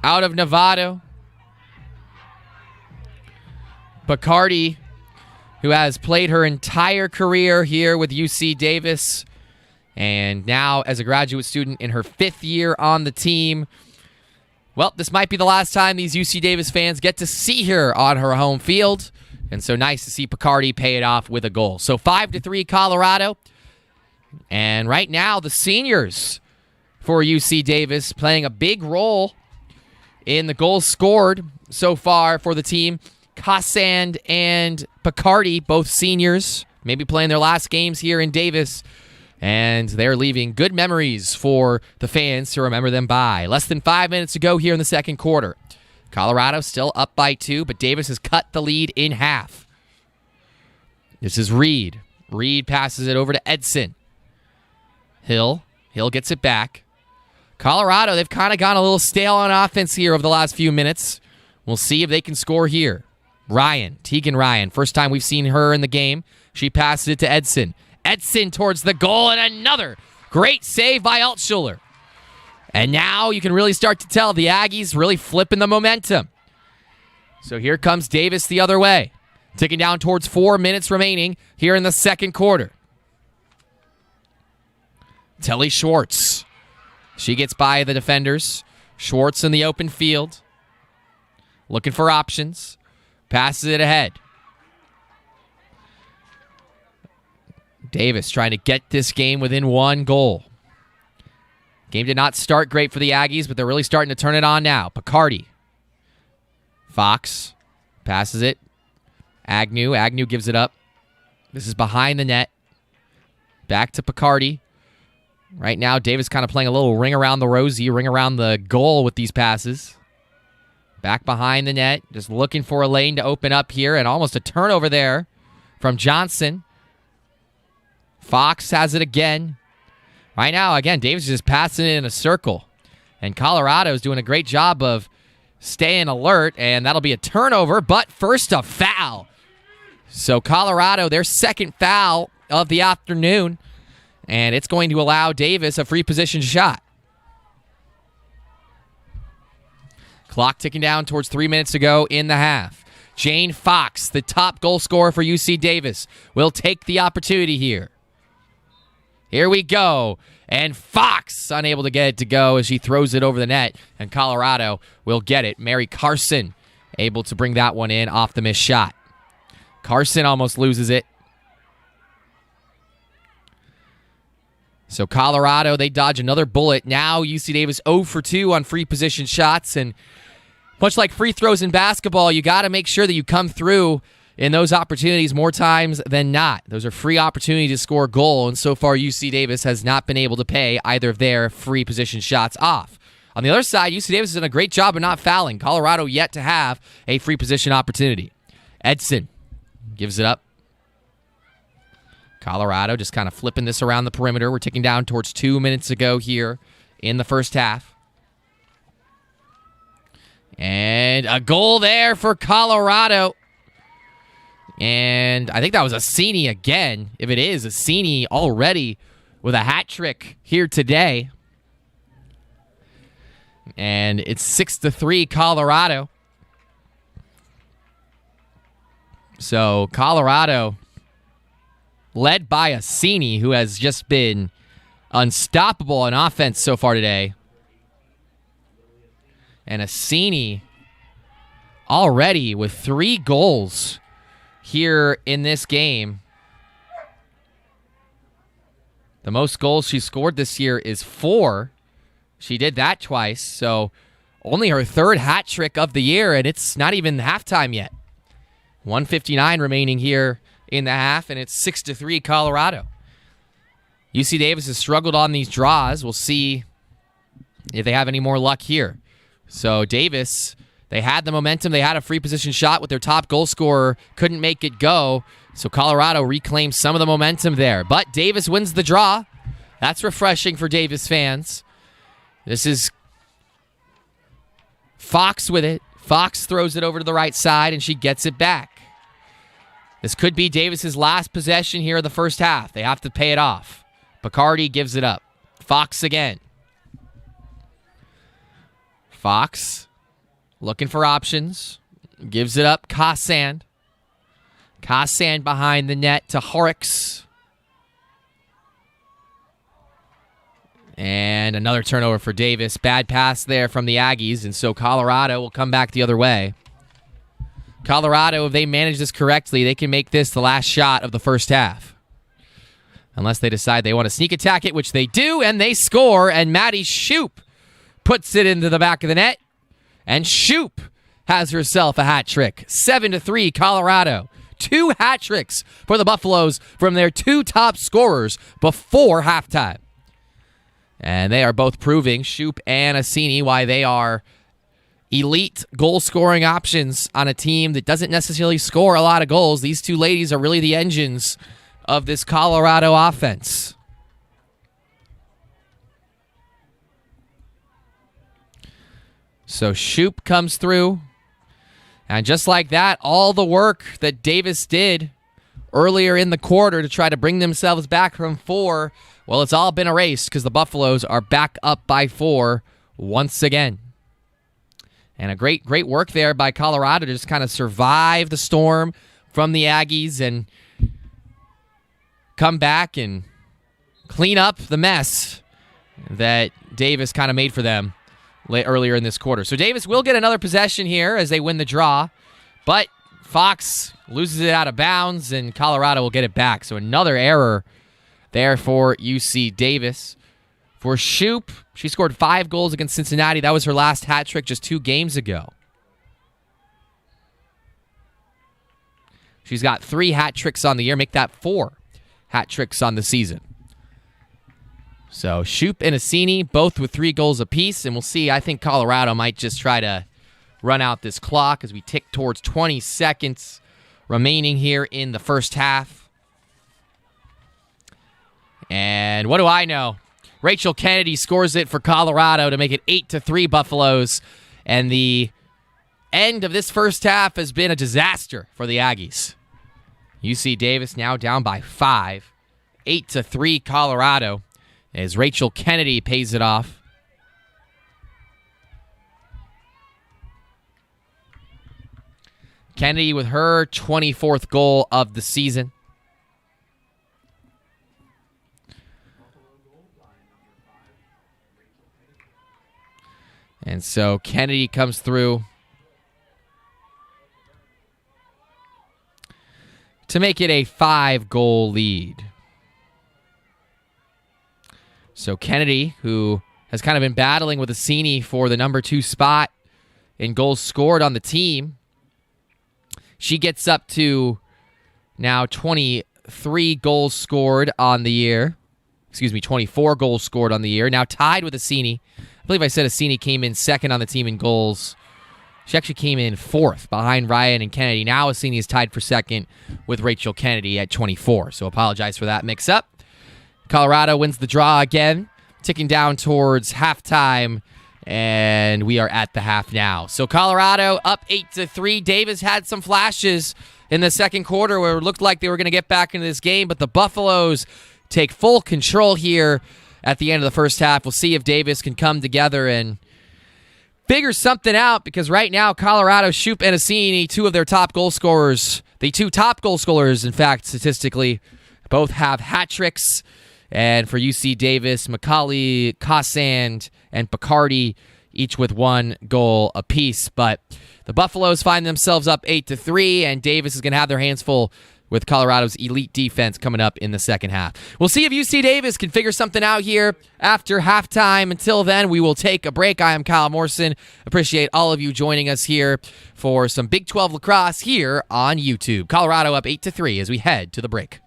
A: out of Novato. Picardi, who has played her entire career here with UC Davis, and now as a graduate student in her 5th year on the team. Well, this might be the last time these UC Davis fans get to see her on her home field. And so nice to see Picardi pay it off with a goal. So 5-3 Colorado. And right now, the seniors for UC Davis playing a big role in the goals scored so far for the team. Cassand and Picardi, both seniors, maybe playing their last games here in Davis. And they're leaving good memories for the fans to remember them by. Less than 5 minutes to go here in the second quarter. Colorado still up by 2, but Davis has cut the lead in half. This is Reed. Reed passes it over to Edson. Hill gets it back. Colorado, they've kind of gone a little stale on offense here over the last few minutes. We'll see if they can score here. Tegan Ryan, first time we've seen her in the game. She passes it to Edson. Edson towards the goal, and another great save by Altschuler. And now you can really start to tell the Aggies really flipping the momentum. So here comes Davis the other way. Ticking down towards 4 minutes remaining here in the second quarter. Telly Schwartz She gets by the defenders. Schwartz in the open field. Looking for options. Passes it ahead. Davis trying to get this game within 1 goal. Game did not start great for the Aggies, but they're really starting to turn it on now. Picardi. Fox passes it. Agnew gives it up. This is behind the net. Back to Picardi. Right now, Davis kind of playing a little ring around the rosy, ring around the goal with these passes. Back behind the net, just looking for a lane to open up here, and almost a turnover there from Johnson. Fox has it again. Right now, again, Davis is just passing it in a circle. And Colorado is doing a great job of staying alert, and that'll be a turnover, but first a foul. So Colorado, their second foul of the afternoon, and it's going to allow Davis a free position shot. Clock ticking down towards 3 minutes to go in the half. Jane Fox, the top goal scorer for UC Davis, will take the opportunity here. Here we go. And Fox unable to get it to go as she throws it over the net. And Colorado will get it. Mary Carson able to bring that one in off the missed shot. Carson almost loses it. So Colorado, they dodge another bullet. Now UC Davis 0 for 2 on free position shots. And much like free throws in basketball, you got to make sure that you come through in those opportunities more times than not. Those are free opportunities to score a goal, and so far UC Davis has not been able to pay either of their free position shots off. On the other side, UC Davis has done a great job of not fouling. Colorado yet to have a free position opportunity. Edson gives it up. Colorado just kind of flipping this around the perimeter. We're ticking down towards 2 minutes to go here in the first half. And a goal there for Colorado. And I think that was Assini again. If it is, Assini already with a hat trick here today. And it's 6-3 Colorado. So Colorado led by Assini, who has just been unstoppable on offense so far today. And Assini already with 3 goals here in this game. The most goals she scored this year is 4. She did that twice, so only her 3rd hat trick of the year, and it's not even halftime yet. 1:59 remaining here in the half, and it's 6-3 Colorado. UC Davis has struggled on these draws. We'll see if they have any more luck here. So Davis, they had the momentum. They had a free position shot with their top goal scorer. Couldn't make it go. So Colorado reclaimed some of the momentum there. But Davis wins the draw. That's refreshing for Davis fans. This is Fox with it. Fox throws it over to the right side, and she gets it back. This could be Davis's last possession here of the first half. They have to pay it off. Picardi gives it up. Fox again. Fox looking for options. Gives it up. Kassand. Kassand behind the net to Horrocks. And another turnover for Davis. Bad pass there from the Aggies, and so Colorado will come back the other way. Colorado, if they manage this correctly, they can make this the last shot of the first half. Unless they decide they want to sneak attack it, which they do, and they score, and Maddie Shoop puts it into the back of the net. And Shoop has herself a hat trick. 7-3 Colorado. 2 hat tricks for the Buffaloes from their 2 top scorers before halftime. And they are both proving, Shoop and Assini, why they are elite goal-scoring options on a team that doesn't necessarily score a lot of goals. These 2 ladies are really the engines of this Colorado offense. So Shoop comes through. And just like that, all the work that Davis did earlier in the quarter to try to bring themselves back from 4, well, it's all been erased because the Buffaloes are back up by 4 once again. And a great work there by Colorado to just kind of survive the storm from the Aggies and come back and clean up the mess that Davis kind of made for them earlier in this quarter. So Davis will get another possession here as they win the draw, but Fox loses it out of bounds, and Colorado will get it back. So another error there for UC Davis. For Shoup, she scored 5 goals against Cincinnati. That was her last hat trick just 2 games ago. She's got 3 hat tricks on the year. Make that 4 hat tricks on the season. So Shoup and Assini, both with 3 goals apiece. And we'll see. I think Colorado might just try to run out this clock as we tick towards 20 seconds remaining here in the first half. And what do I know? Rachel Kennedy scores it for Colorado to make it 8-3 Buffaloes. And the end of this first half has been a disaster for the Aggies. UC Davis now down by 5. 8-3 Colorado as Rachel Kennedy pays it off. Kennedy with her 24th goal of the season. And so Kennedy comes through to make it a 5-goal lead. So Kennedy, who has kind of been battling with Assini for the number 2 spot in goals scored on the team, she gets up to now 23 goals scored on the year. 24 goals scored on the year. Now tied with Assini. I believe I said Assini came in second on the team in goals. She actually came in 4th behind Ryan and Kennedy. Now Assini is tied for second with Rachel Kennedy at 24. So apologize for that mix-up. Colorado wins the draw again, ticking down towards halftime, and we are at the half now. So Colorado up 8-3. Davis had some flashes in the second quarter where it looked like they were going to get back into this game, but the Buffaloes take full control here at the end of the first half. We'll see if Davis can come together and figure something out, because right now Colorado, Shoup and Assini, 2 of their top goal scorers, the 2 top goal scorers, in fact, statistically, both have hat tricks. And for UC Davis, McCauley, Cossand, and Picardi, each with 1 goal apiece. But the Buffaloes find themselves up 8-3, and Davis is going to have their hands full with Colorado's elite defense coming up in the second half. We'll see if UC Davis can figure something out here after halftime. Until then, we will take a break. I am Kyle Morrison. Appreciate all of you joining us here for some Big 12 lacrosse here on YouTube. Colorado up 8-3 as we head to the break.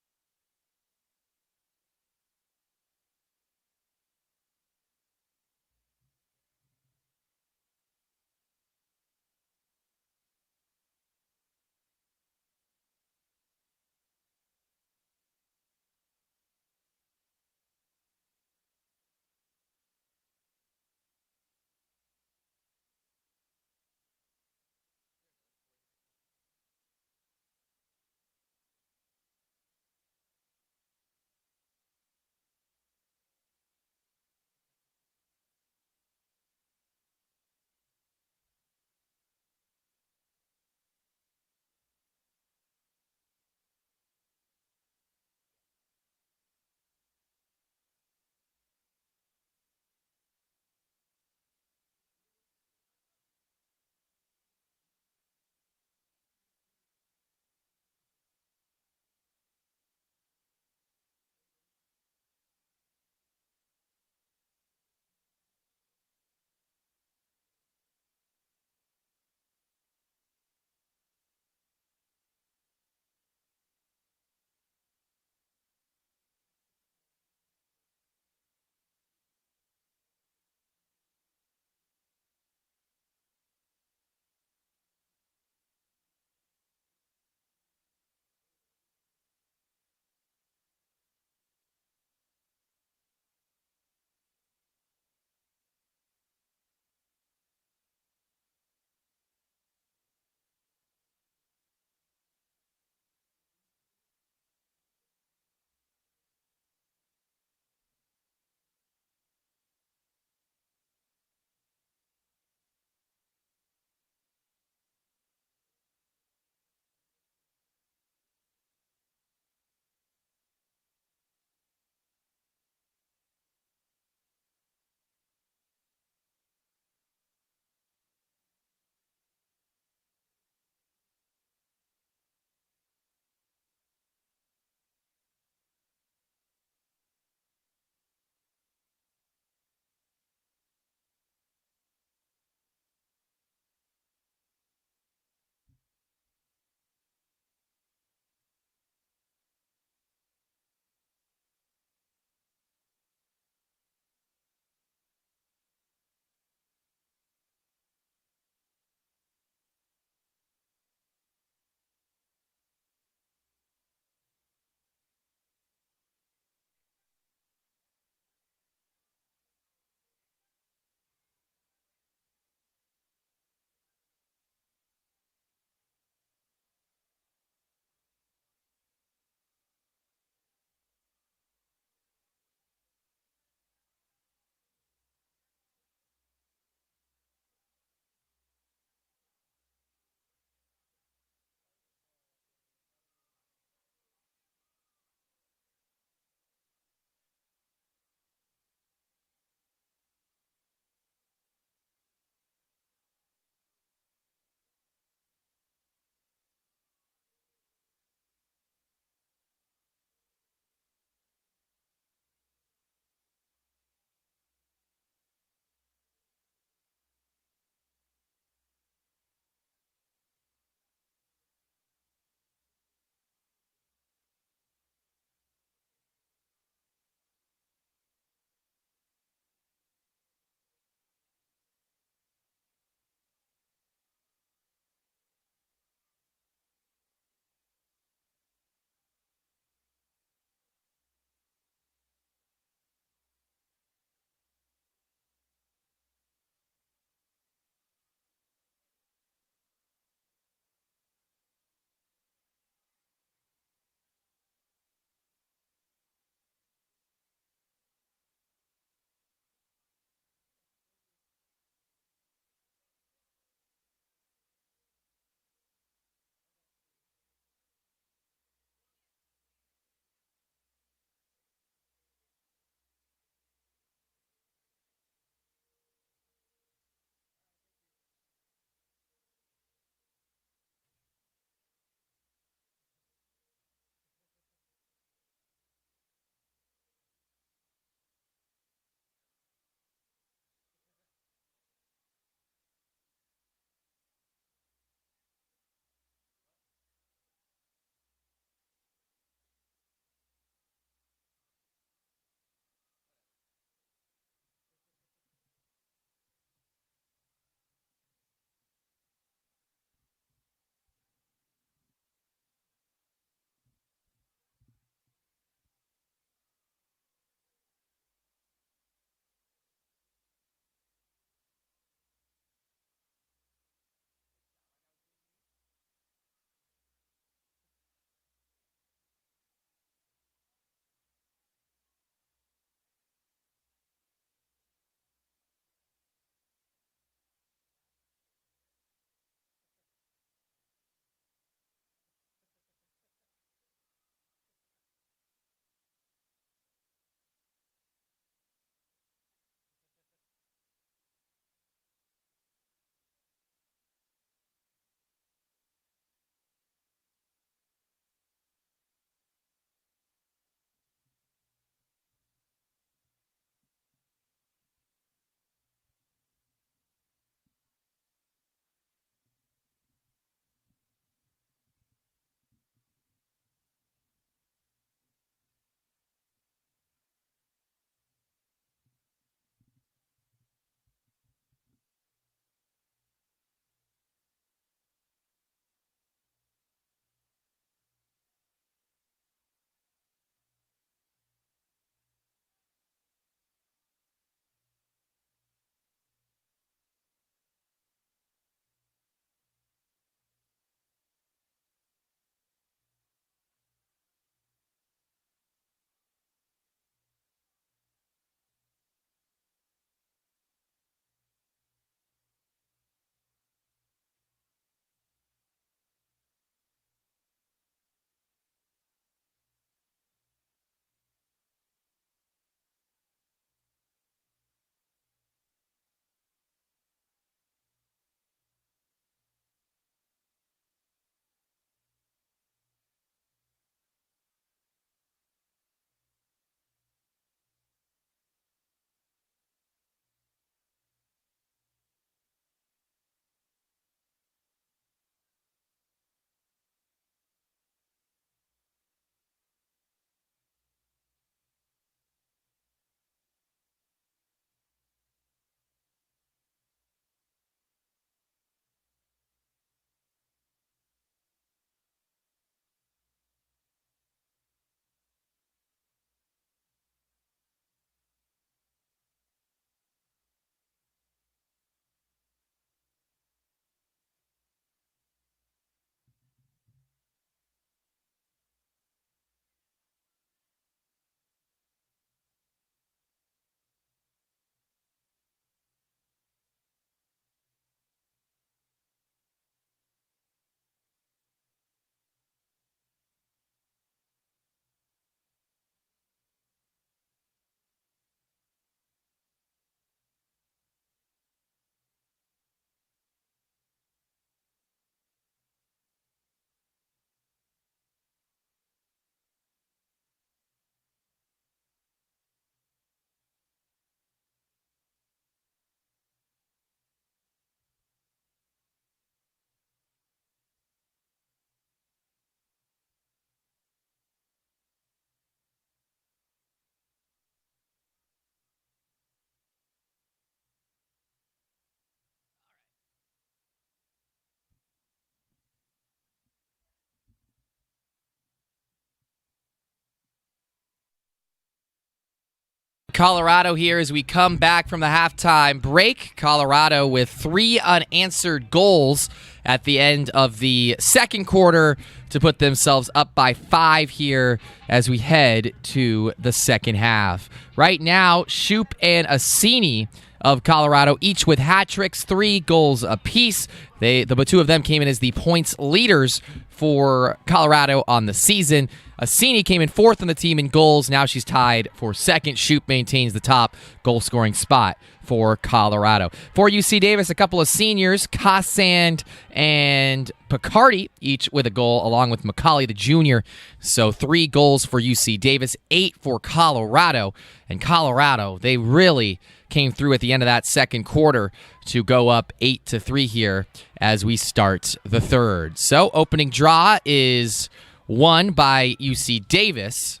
A: Colorado here as we come back from the halftime break. Colorado with 3 unanswered goals at the end of the second quarter to put themselves up by 5 here as we head to the second half. Right now, Shoop and Assini of Colorado, each with hat tricks, 3 goals apiece. The two of them came in as the points leaders for Colorado on the season. Assini came in 4th on the team in goals. Now she's tied for 2nd. Shoop maintains the top goal-scoring spot for Colorado. For UC Davis, a couple of seniors, Cassand and Picardi, each with a goal, along with McCauley, the junior. So 3 goals for UC Davis, 8 for Colorado. And Colorado, they really came through at the end of that second quarter to go up 8-3 here as we start the third. So opening draw is won by UC Davis.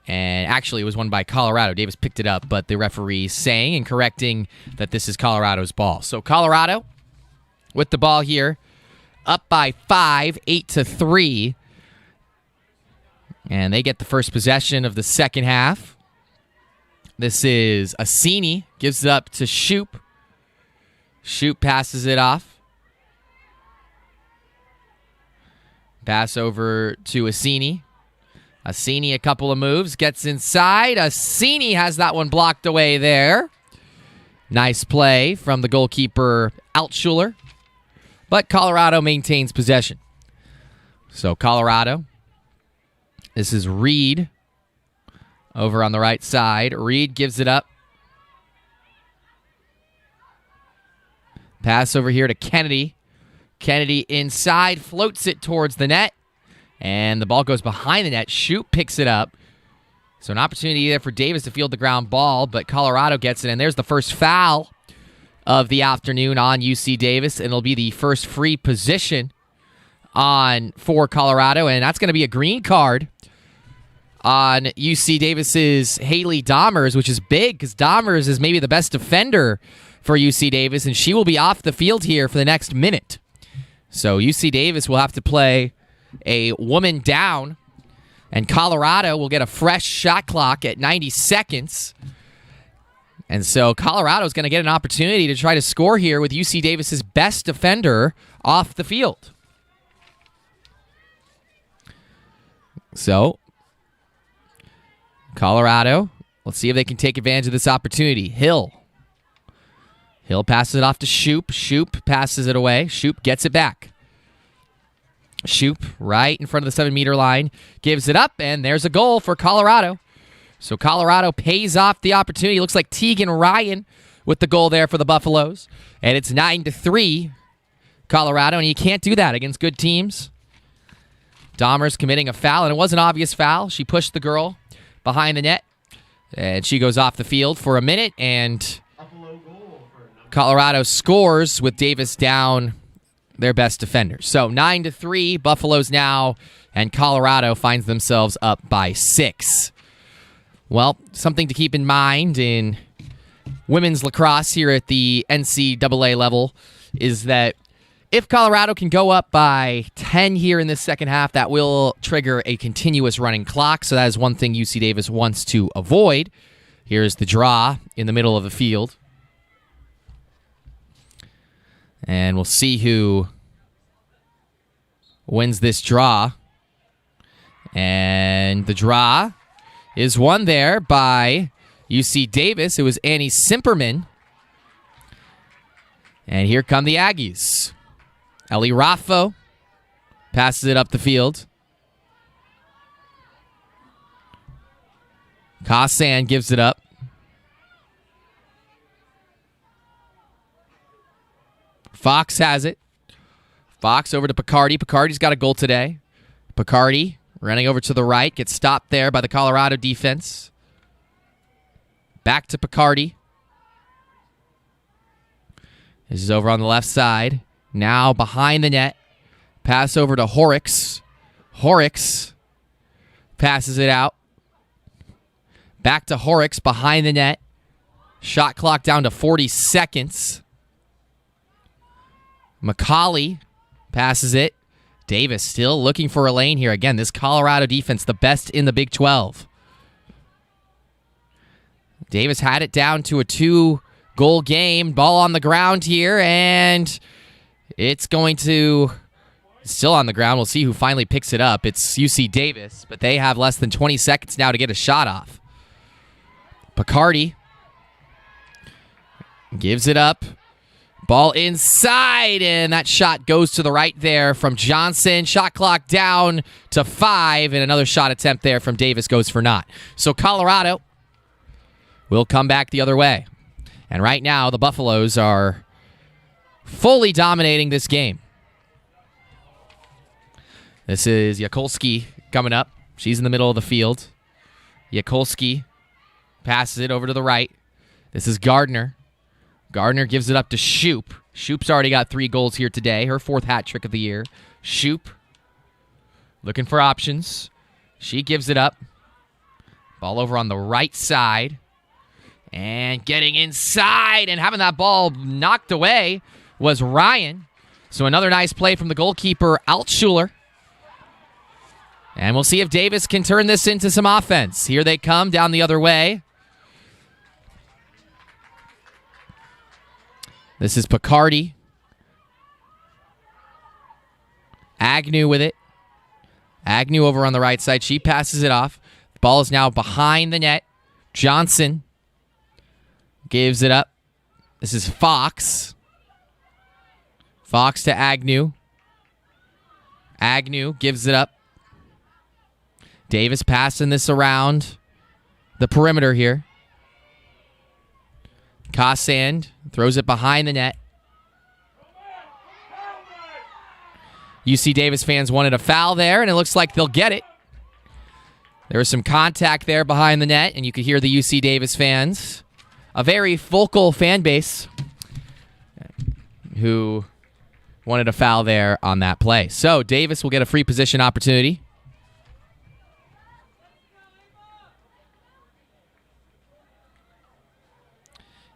A: And actually, it was won by Colorado. Davis picked it up, but the referee saying and correcting that this is Colorado's ball. So Colorado with the ball here, up by 5, 8-3. And they get the first possession of the second half. This is Assini, gives it up to Shoop. Shoop passes it off. Pass over to Assini. Assini, a couple of moves, gets inside. Assini has that one blocked away there. Nice play from the goalkeeper, Altschuler. But Colorado maintains possession. So Colorado, this is Reed over on the right side. Reed gives it up. Pass over here to Kennedy. Kennedy inside, floats it towards the net. And the ball goes behind the net. Shoop picks it up. So an opportunity there for Davis to field the ground ball, but Colorado gets it. And there's the first foul of the afternoon on UC Davis. And it'll be the first free position for Colorado. And that's going to be a green card on UC Davis's Haley Dahmers, which is big because Dahmers is maybe the best defender for UC Davis. And she will be off the field here for the next minute. So UC Davis will have to play a woman down, and Colorado will get a fresh shot clock at 90 seconds. And so Colorado is going to get an opportunity to try to score here with UC Davis's best defender off the field. So Colorado, let's see if they can take advantage of this opportunity. Hill passes it off to Shoop. Shoop passes it away. Shoop gets it back. Shoop right in front of the 7-meter line. Gives it up, and there's a goal for Colorado. So Colorado pays off the opportunity. Looks like Tegan Ryan with the goal there for the Buffaloes. And it's 9-3 Colorado, and you can't do that against good teams. Dahmers committing a foul, and it was an obvious foul. She pushed the girl behind the net, and she goes off the field for a minute, and Colorado scores with Davis down their best defender. So 9-3, Buffaloes now, and Colorado finds themselves up by 6. Well, something to keep in mind in women's lacrosse here at the NCAA level is that if Colorado can go up by 10 here in this second half, that will trigger a continuous running clock. So that is one thing UC Davis wants to avoid. Here's the draw in the middle of the field. And we'll see who wins this draw. And the draw is won there by UC Davis. It was Annie Simperman. And here come the Aggies. Ellie Raffo passes it up the field. Cassand gives it up. Fox has it. Fox over to Picardi. Picardi's got a goal today. Picardi running over to the right. Gets stopped there by the Colorado defense. Back to Picardi. This is over on the left side. Now behind the net. Pass over to Horrocks. Horrocks passes it out. Back to Horrocks behind the net. Shot clock down to 40 seconds. McCauley passes it. Davis still looking for a lane here. Again, this Colorado defense, the best in the Big 12. Davis had it down to a 2-goal game. Ball on the ground here, and it's going to... Still on the ground. We'll see who finally picks it up. It's UC Davis, but they have less than 20 seconds now to get a shot off. Picardi gives it up. Ball inside, and that shot goes to the right there from Johnson. Shot clock down to 5, and another shot attempt there from Davis goes for naught. So Colorado will come back the other way. And right now, the Buffaloes are fully dominating this game. This is Yakolski coming up. She's in the middle of the field. Yakolski passes it over to the right. This is Gardner. Gardner gives it up to Shoop. Shoop's already got 3 goals here today. Her 4th hat trick of the year. Shoop looking for options. She gives it up. Ball over on the right side. And getting inside and having that ball knocked away was Ryan. So another nice play from the goalkeeper, Altschuler. And we'll see if Davis can turn this into some offense. Here they come down the other way. This is Picardi. Agnew with it. Agnew over on the right side. She passes it off. The ball is now behind the net. Johnson gives it up. This is Fox. Fox to Agnew. Agnew gives it up. Davis passing this around the perimeter here. Kossand throws it behind the net. UC Davis fans wanted a foul there, and it looks like they'll get it. There was some contact there behind the net, and you could hear the UC Davis fans, a very vocal fan base, who wanted a foul there on that play. So Davis will get a free position opportunity.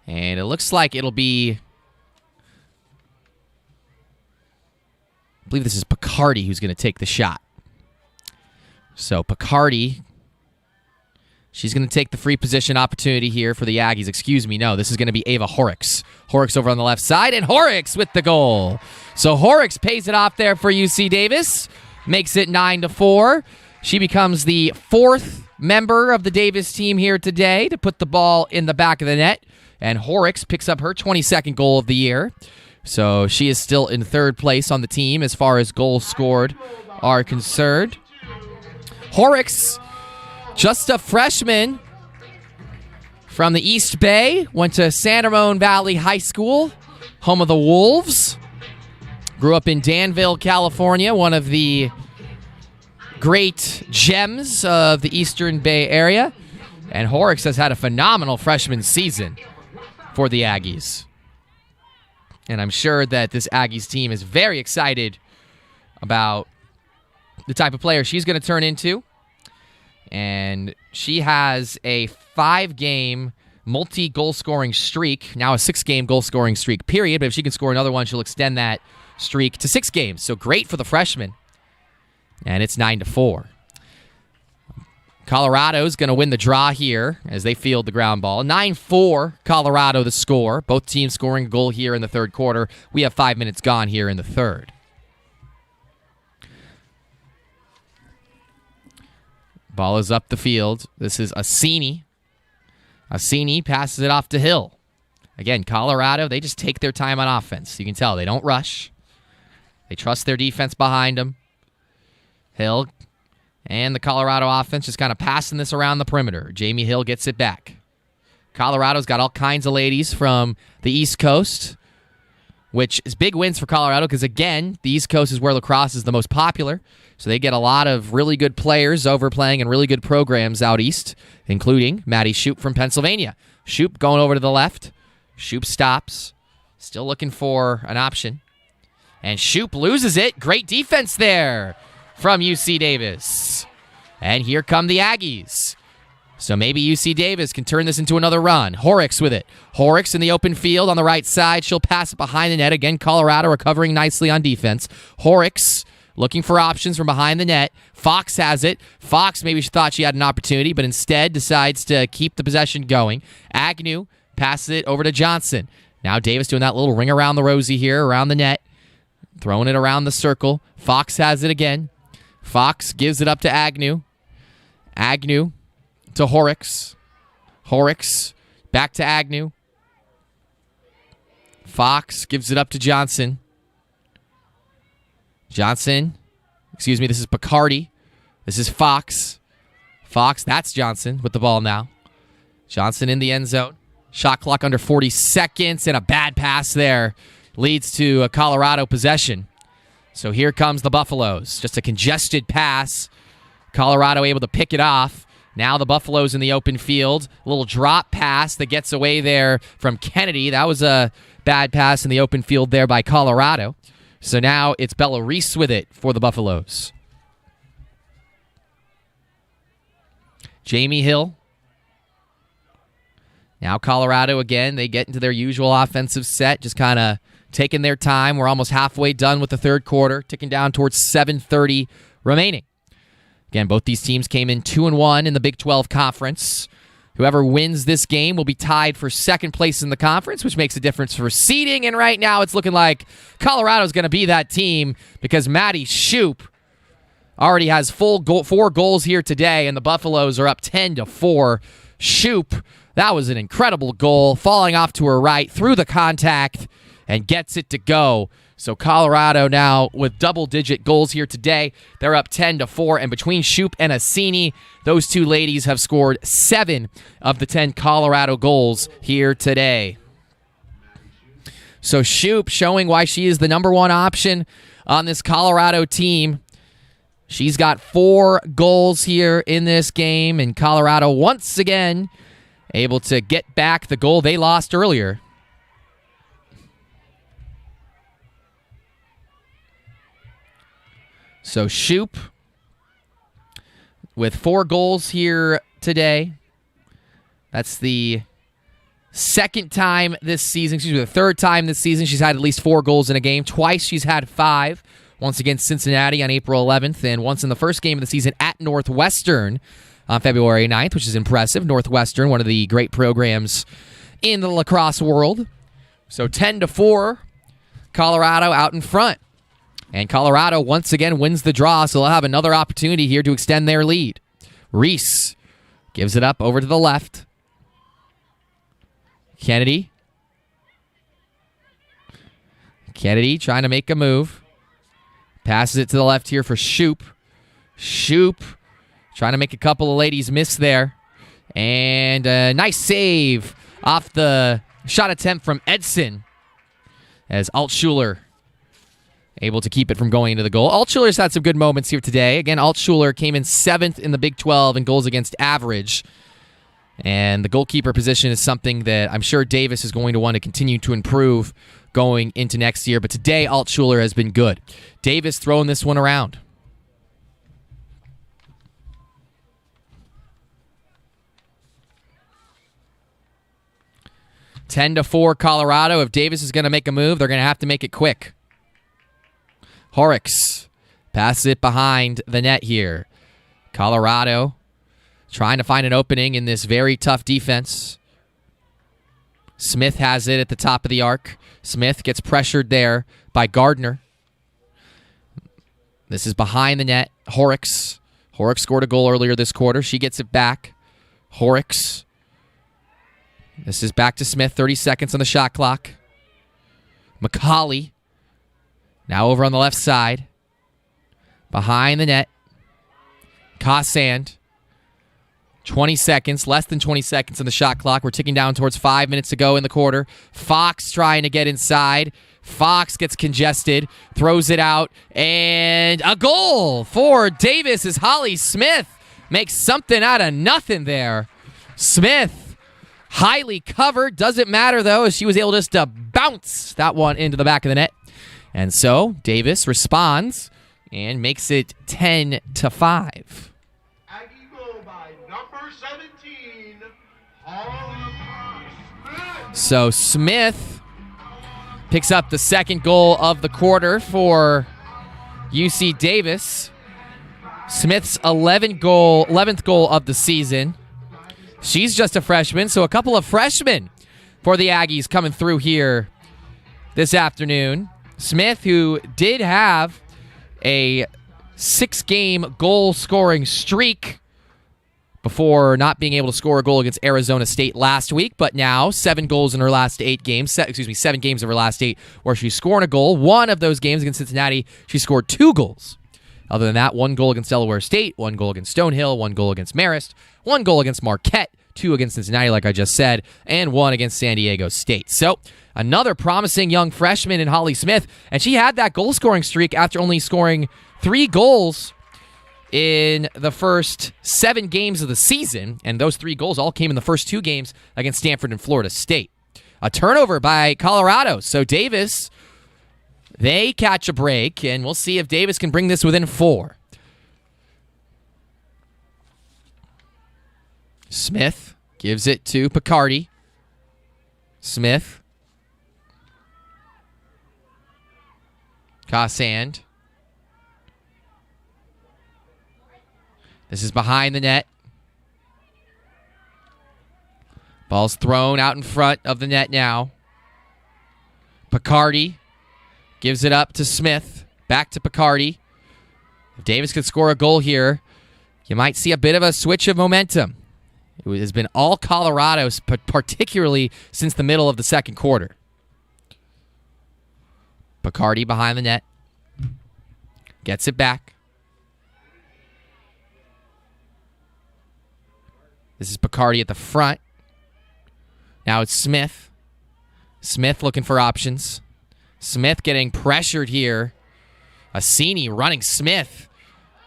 A: And it looks like it'll be, I believe this is Picardi who's going to take the shot. So Picardi, she's going to take the free position opportunity here for the Aggies. Excuse me, no, this is going to be Ava Horrocks. Horrocks over on the left side, and Horrocks with the goal. So Horrocks pays it off there for UC Davis, makes it 9-4. She becomes the 4th member of the Davis team here today to put the ball in the back of the net. And Horrocks picks up her 22nd goal of the year. So she is still in 3rd place on the team as far as goals scored are concerned. Horrocks, just a freshman from the East Bay, went to San Ramon Valley High School, home of the Wolves. Grew up in Danville, California, one of the great gems of the Eastern Bay area. And Horrocks has had a phenomenal freshman season for the Aggies. And I'm sure that this Aggies team is very excited about the type of player she's going to turn into. And she has a 5-game multi-goal scoring streak, now a 6-game goal scoring streak, period. But if she can score another one, she'll extend that streak to 6 games. So great for the freshman. And it's 9-4. Colorado's going to win the draw here as they field the ground ball. 9-4, Colorado the score. Both teams scoring a goal here in the 3rd quarter. We have 5 minutes gone here in the 3rd. Ball is up the field. This is Assini. Assini passes it off to Hill. Again, Colorado, they just take their time on offense. You can tell they don't rush. They trust their defense behind them. Hill and the Colorado offense just kind of passing this around the perimeter. Jamie Hill gets it back. Colorado's got all kinds of ladies from the East Coast, which is big wins for Colorado because, again, the East Coast is where lacrosse is the most popular. So they get a lot of really good players over playing in really good programs out east, including Maddie Shoop from Pennsylvania. Shoop going over to the left. Shoop stops. Still looking for an option. And Shoop loses it. Great defense there from UC Davis. And here come the Aggies. So maybe UC Davis can turn this into another run. Horrocks with it. Horrocks in the open field on the right side. She'll pass it behind the net. Again, Colorado recovering nicely on defense. Horrocks looking for options from behind the net. Fox has it. Fox maybe she thought she had an opportunity, but instead decides to keep the possession going. Agnew passes it over to Johnson. Now Davis doing that little ring around the rosy here, around the net. Throwing it around the circle. Fox has it again. Fox gives it up to Agnew. Agnew to Horrocks. Horrocks back to Agnew. Fox gives it up to Johnson. Johnson. Excuse me, this is Bacardi. This is Fox. Fox, that's Johnson with the ball now. Johnson in the end zone. Shot clock under 40 seconds, and a bad pass there leads to a Colorado possession. So here comes the Buffaloes. Just a congested pass. Colorado able to pick it off. Now the Buffaloes in the open field. A little drop pass that gets away there from Kennedy. That was a bad pass in the open field there by Colorado. So now it's Bella Reese with it for the Buffaloes. Jamie Hill. Now Colorado again, they get into their usual offensive set, just kind of taking their time. We're almost halfway done with the third quarter, ticking down towards 7:30 remaining. Again, both these teams came in 2-1 in the Big 12 Conference. Whoever wins this game will be tied for second place in the conference, which makes a difference for seeding. And right now it's looking like Colorado's going to be that team because Maddie Shoup already has 4 goals here today, and the Buffaloes are up 10-4. Shoup, that was an incredible goal, falling off to her right through the contact and gets it to go. So Colorado now with double-digit goals here today. They're up 10-4, and between Shoup and Assini, those two ladies have scored 7 of the 10 Colorado goals here today. So Shoup showing why she is the number one option on this Colorado team. She's got 4 goals here in this game, and Colorado once again able to get back the goal they lost earlier. So Shoup with 4 goals here today. That's the second time this season, the third time this season she's had at least 4 goals in a game. Twice she's had 5. Once against Cincinnati on April 11th, and once in the first game of the season at Northwestern on February 9th, which is impressive. Northwestern, one of the great programs in the lacrosse world. So 10-4, Colorado out in front. And Colorado once again wins the draw, so they'll have another opportunity here to extend their lead. Reese gives it up over to the left. Kennedy trying to make a move. Passes it to the left here for Shoup. Shoup trying to make a couple of ladies miss there. And a nice save off the shot attempt from Edson as Altschuler able to keep it from going into the goal. Altschuler's had some good moments here today. Again, Altschuler came in 7th in the Big 12 in goals against average. And the goalkeeper position is something that I'm sure Davis is going to want to continue to improve going into next year. But today, Altschuler has been good. Davis throwing this one around. (10-4) Colorado. If Davis is going to make a move, they're going to have to make it quick. Horrocks passes it behind the net here. Colorado trying to find an opening in this very tough defense. Smith has it at the top of the arc. Smith gets pressured there by Gardner. This is behind the net. Horrocks. Horrocks scored a goal earlier this quarter. She gets it back. Horrocks. This is back to Smith. 30 seconds on the shot clock. McCauley. Now over on the left side. Behind the net. Cossand. 20 seconds, less than 20 seconds on the shot clock. We're ticking down towards 5 minutes to go in the quarter. Fox trying to get inside. Fox gets congested, throws it out, and a goal for Davis as Holly Smith makes something out of nothing there. Smith, highly covered. Doesn't matter, though, as she was able just to bounce that one into the back of the net. And so Davis responds and makes it 10-5. So Smith picks up the second goal of the quarter for UC Davis. Smith's 11th goal of the season. She's just a freshman, so a couple of freshmen for the Aggies coming through here this afternoon. Smith, who did have a 6-game goal-scoring streak before not being able to score a goal against Arizona State last week, but now 7 goals in her last 8 games. 7 games of her last 8 where she's scoring a goal. One of those games against Cincinnati, she scored 2 goals. Other than that, 1 goal against Delaware State, 1 goal against Stonehill, 1 goal against Marist, 1 goal against Marquette, 2 against Cincinnati, like I just said, and 1 against San Diego State. So another promising young freshman in Holly Smith, and she had that goal-scoring streak after only scoring 3 goals in the first 7 games of the season, and those 3 goals all came in the first 2 games against Stanford and Florida State. A turnover by Colorado, so Davis, they catch a break, and we'll see if Davis can bring this within 4. Smith gives it to Picardi. Smith. Cassand. This is behind the net. Ball's thrown out in front of the net now. Picardi gives it up to Smith. Back to Picardi. If Davis could score a goal here, you might see a bit of a switch of momentum. It has been all Colorado, particularly since the middle of the second quarter. Picardi behind the net. Gets it back. This is Picardi at the front. Now it's Smith. Smith looking for options. Smith getting pressured here. Assini running Smith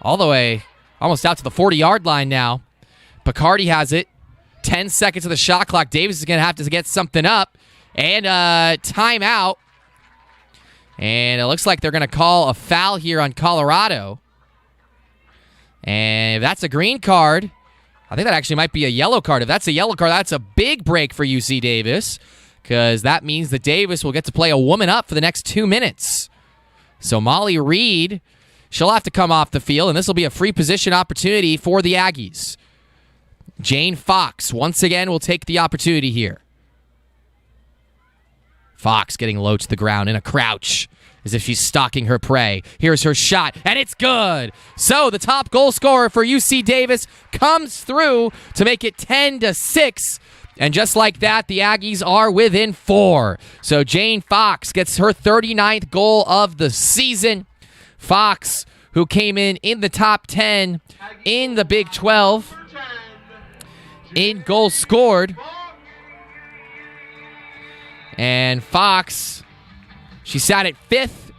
A: all the way almost out to the 40-yard line now. Picardi has it. 10 seconds of the shot clock. Davis is going to have to get something up. And timeout. And it looks like they're going to call a foul here on Colorado. And if that's a green card, I think that actually might be a yellow card. If that's a yellow card, that's a big break for UC Davis, because that means that Davis will get to play a woman up for the next 2 minutes. So Molly Reed, she'll have to come off the field, and this will be a free position opportunity for the Aggies. Jane Fox, once again, will take the opportunity here. Fox getting low to the ground in a crouch, as if she's stalking her prey. Here's her shot, and it's good. So the top goal scorer for UC Davis comes through to make it 10-6. And just like that, the Aggies are within 4. So Jane Fox gets her 39th goal of the season. Fox, who came in the top 10 in the Big 12 in goals scored. And Fox, she sat at 5th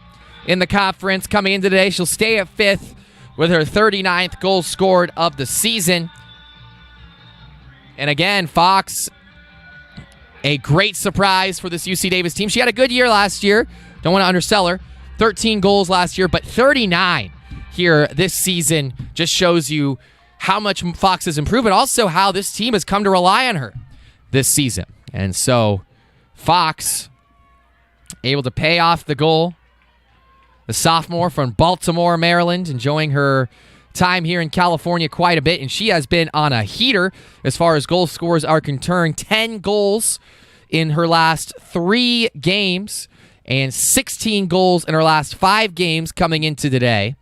A: in the conference coming into today. She'll stay at 5th with her 39th goal scored of the season. And again, Fox, a great surprise for this UC Davis team. She had a good year last year. Don't want to undersell her. 13 goals last year, but 39 here this season just shows you how much Fox has improved, and also how this team has come to rely on her this season. And so Fox able to pay off the goal. The sophomore from Baltimore, Maryland, enjoying her time here in California quite a bit, and she has been on a heater as far as goal scores are concerned. 10 goals in her last 3 games and 16 goals in her last 5 games coming into today.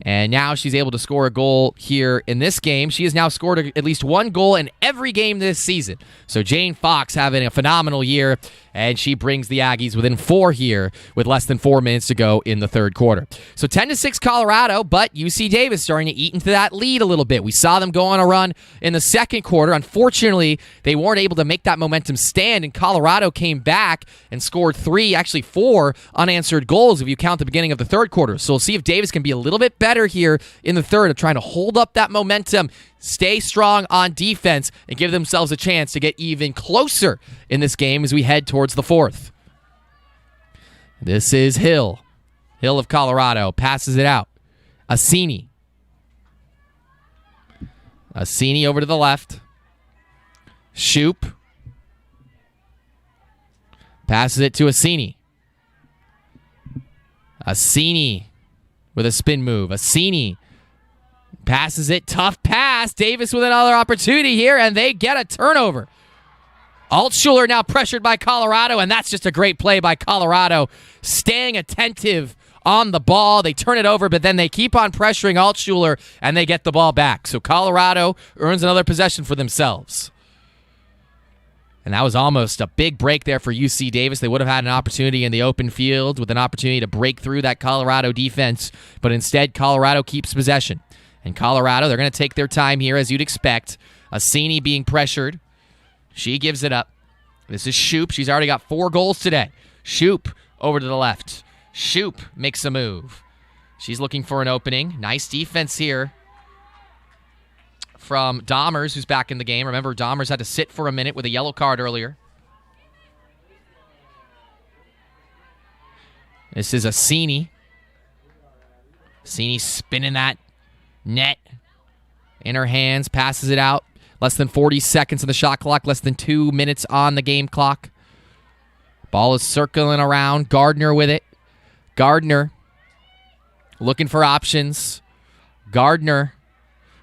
A: And now she's able to score a goal here in this game. She has now scored at least 1 goal in every game this season. So Jane Fox having a phenomenal year, and she brings the Aggies within 4 here with less than 4 minutes to go in the third quarter. So 10-6 Colorado, but UC Davis starting to eat into that lead a little bit. We saw them go on a run in the second quarter. Unfortunately, they weren't able to make that momentum stand, and Colorado came back and scored 3, actually 4 unanswered goals if you count the beginning of the third quarter. So we'll see if Davis can be a little bit better here in the third of trying to hold up that momentum, stay strong on defense, and give themselves a chance to get even closer in this game as we head towards the fourth. This is Hill. Hill of Colorado passes it out. Assini. Assini over to the left. Shoop. Passes it to Assini. Assini with a spin move. Assini passes it. Tough pass. Davis with another opportunity here, and they get a turnover. Altshuler now pressured by Colorado, and that's just a great play by Colorado, staying attentive on the ball. They turn it over, but then they keep on pressuring Altshuler, and they get the ball back. So Colorado earns another possession for themselves. And that was almost a big break there for UC Davis. They would have had an opportunity in the open field with an opportunity to break through that Colorado defense, but instead Colorado keeps possession. And Colorado, they're going to take their time here, as you'd expect. Assini being pressured. She gives it up. This is Shoup. She's already got 4 goals today. Shoup over to the left. Shoup makes a move. She's looking for an opening. Nice defense here from Dahmers, who's back in the game. Remember, Dahmers had to sit for a minute with a yellow card earlier. This is Assini. Assini spinning that net in her hands, passes it out. Less than 40 seconds on the shot clock, less than 2 minutes on the game clock. Ball is circling around. Gardner with it. Gardner looking for options. Gardner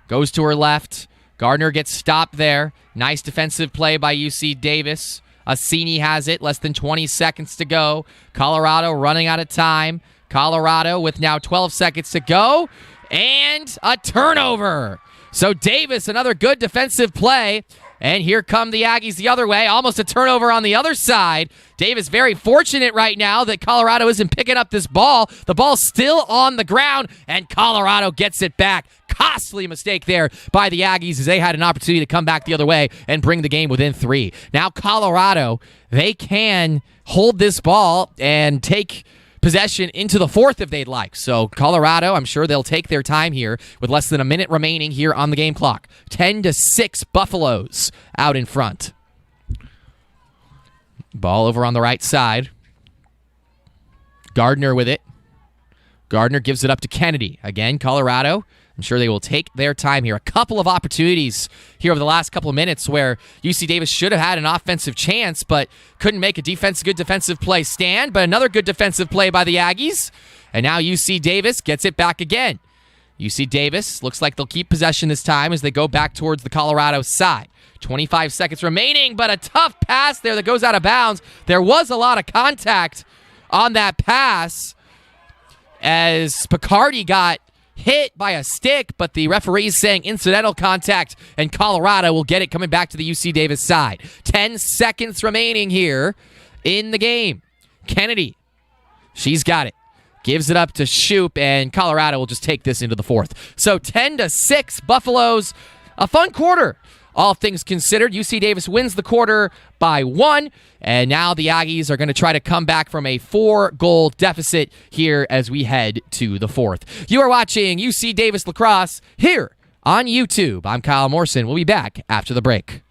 A: goes to her left. Gardner gets stopped there. Nice defensive play by UC Davis. Assini has it. Less than 20 seconds to go. Colorado running out of time. Colorado with now 12 seconds to go. And a turnover. So Davis, another good defensive play. And here come the Aggies the other way. Almost a turnover on the other side. Davis very fortunate right now that Colorado isn't picking up this ball. The ball's still on the ground, and Colorado gets it back. Costly mistake there by the Aggies as they had an opportunity to come back the other way and bring the game within 3. Now Colorado, they can hold this ball and take possession into the 4th if they'd like. So Colorado, I'm sure they'll take their time here with less than a minute remaining here on the game clock. 10-6 Buffaloes out in front. Ball over on the right side. Gardner with it. Gardner gives it up to Kennedy. Again, Colorado, I'm sure they will take their time here. A couple of opportunities here over the last couple of minutes where UC Davis should have had an offensive chance, but couldn't make a good defensive play stand. But another good defensive play by the Aggies. And now UC Davis gets it back again. UC Davis looks like they'll keep possession this time as they go back towards the Colorado side. 25 seconds remaining, but a tough pass there that goes out of bounds. There was a lot of contact on that pass as Picardi got hit by a stick, but the referee's saying incidental contact, and Colorado will get it coming back to the UC Davis side. 10 seconds remaining here in the game. Kennedy, she's got it. Gives it up to Shoup, and Colorado will just take this into the 4th. So 10-6 Buffaloes. A fun quarter. All things considered, UC Davis wins the quarter by 1, and now the Aggies are going to try to come back from a 4-goal deficit here as we head to the 4th. You are watching UC Davis Lacrosse here on YouTube. I'm Kyle Morrison. We'll be back after the break.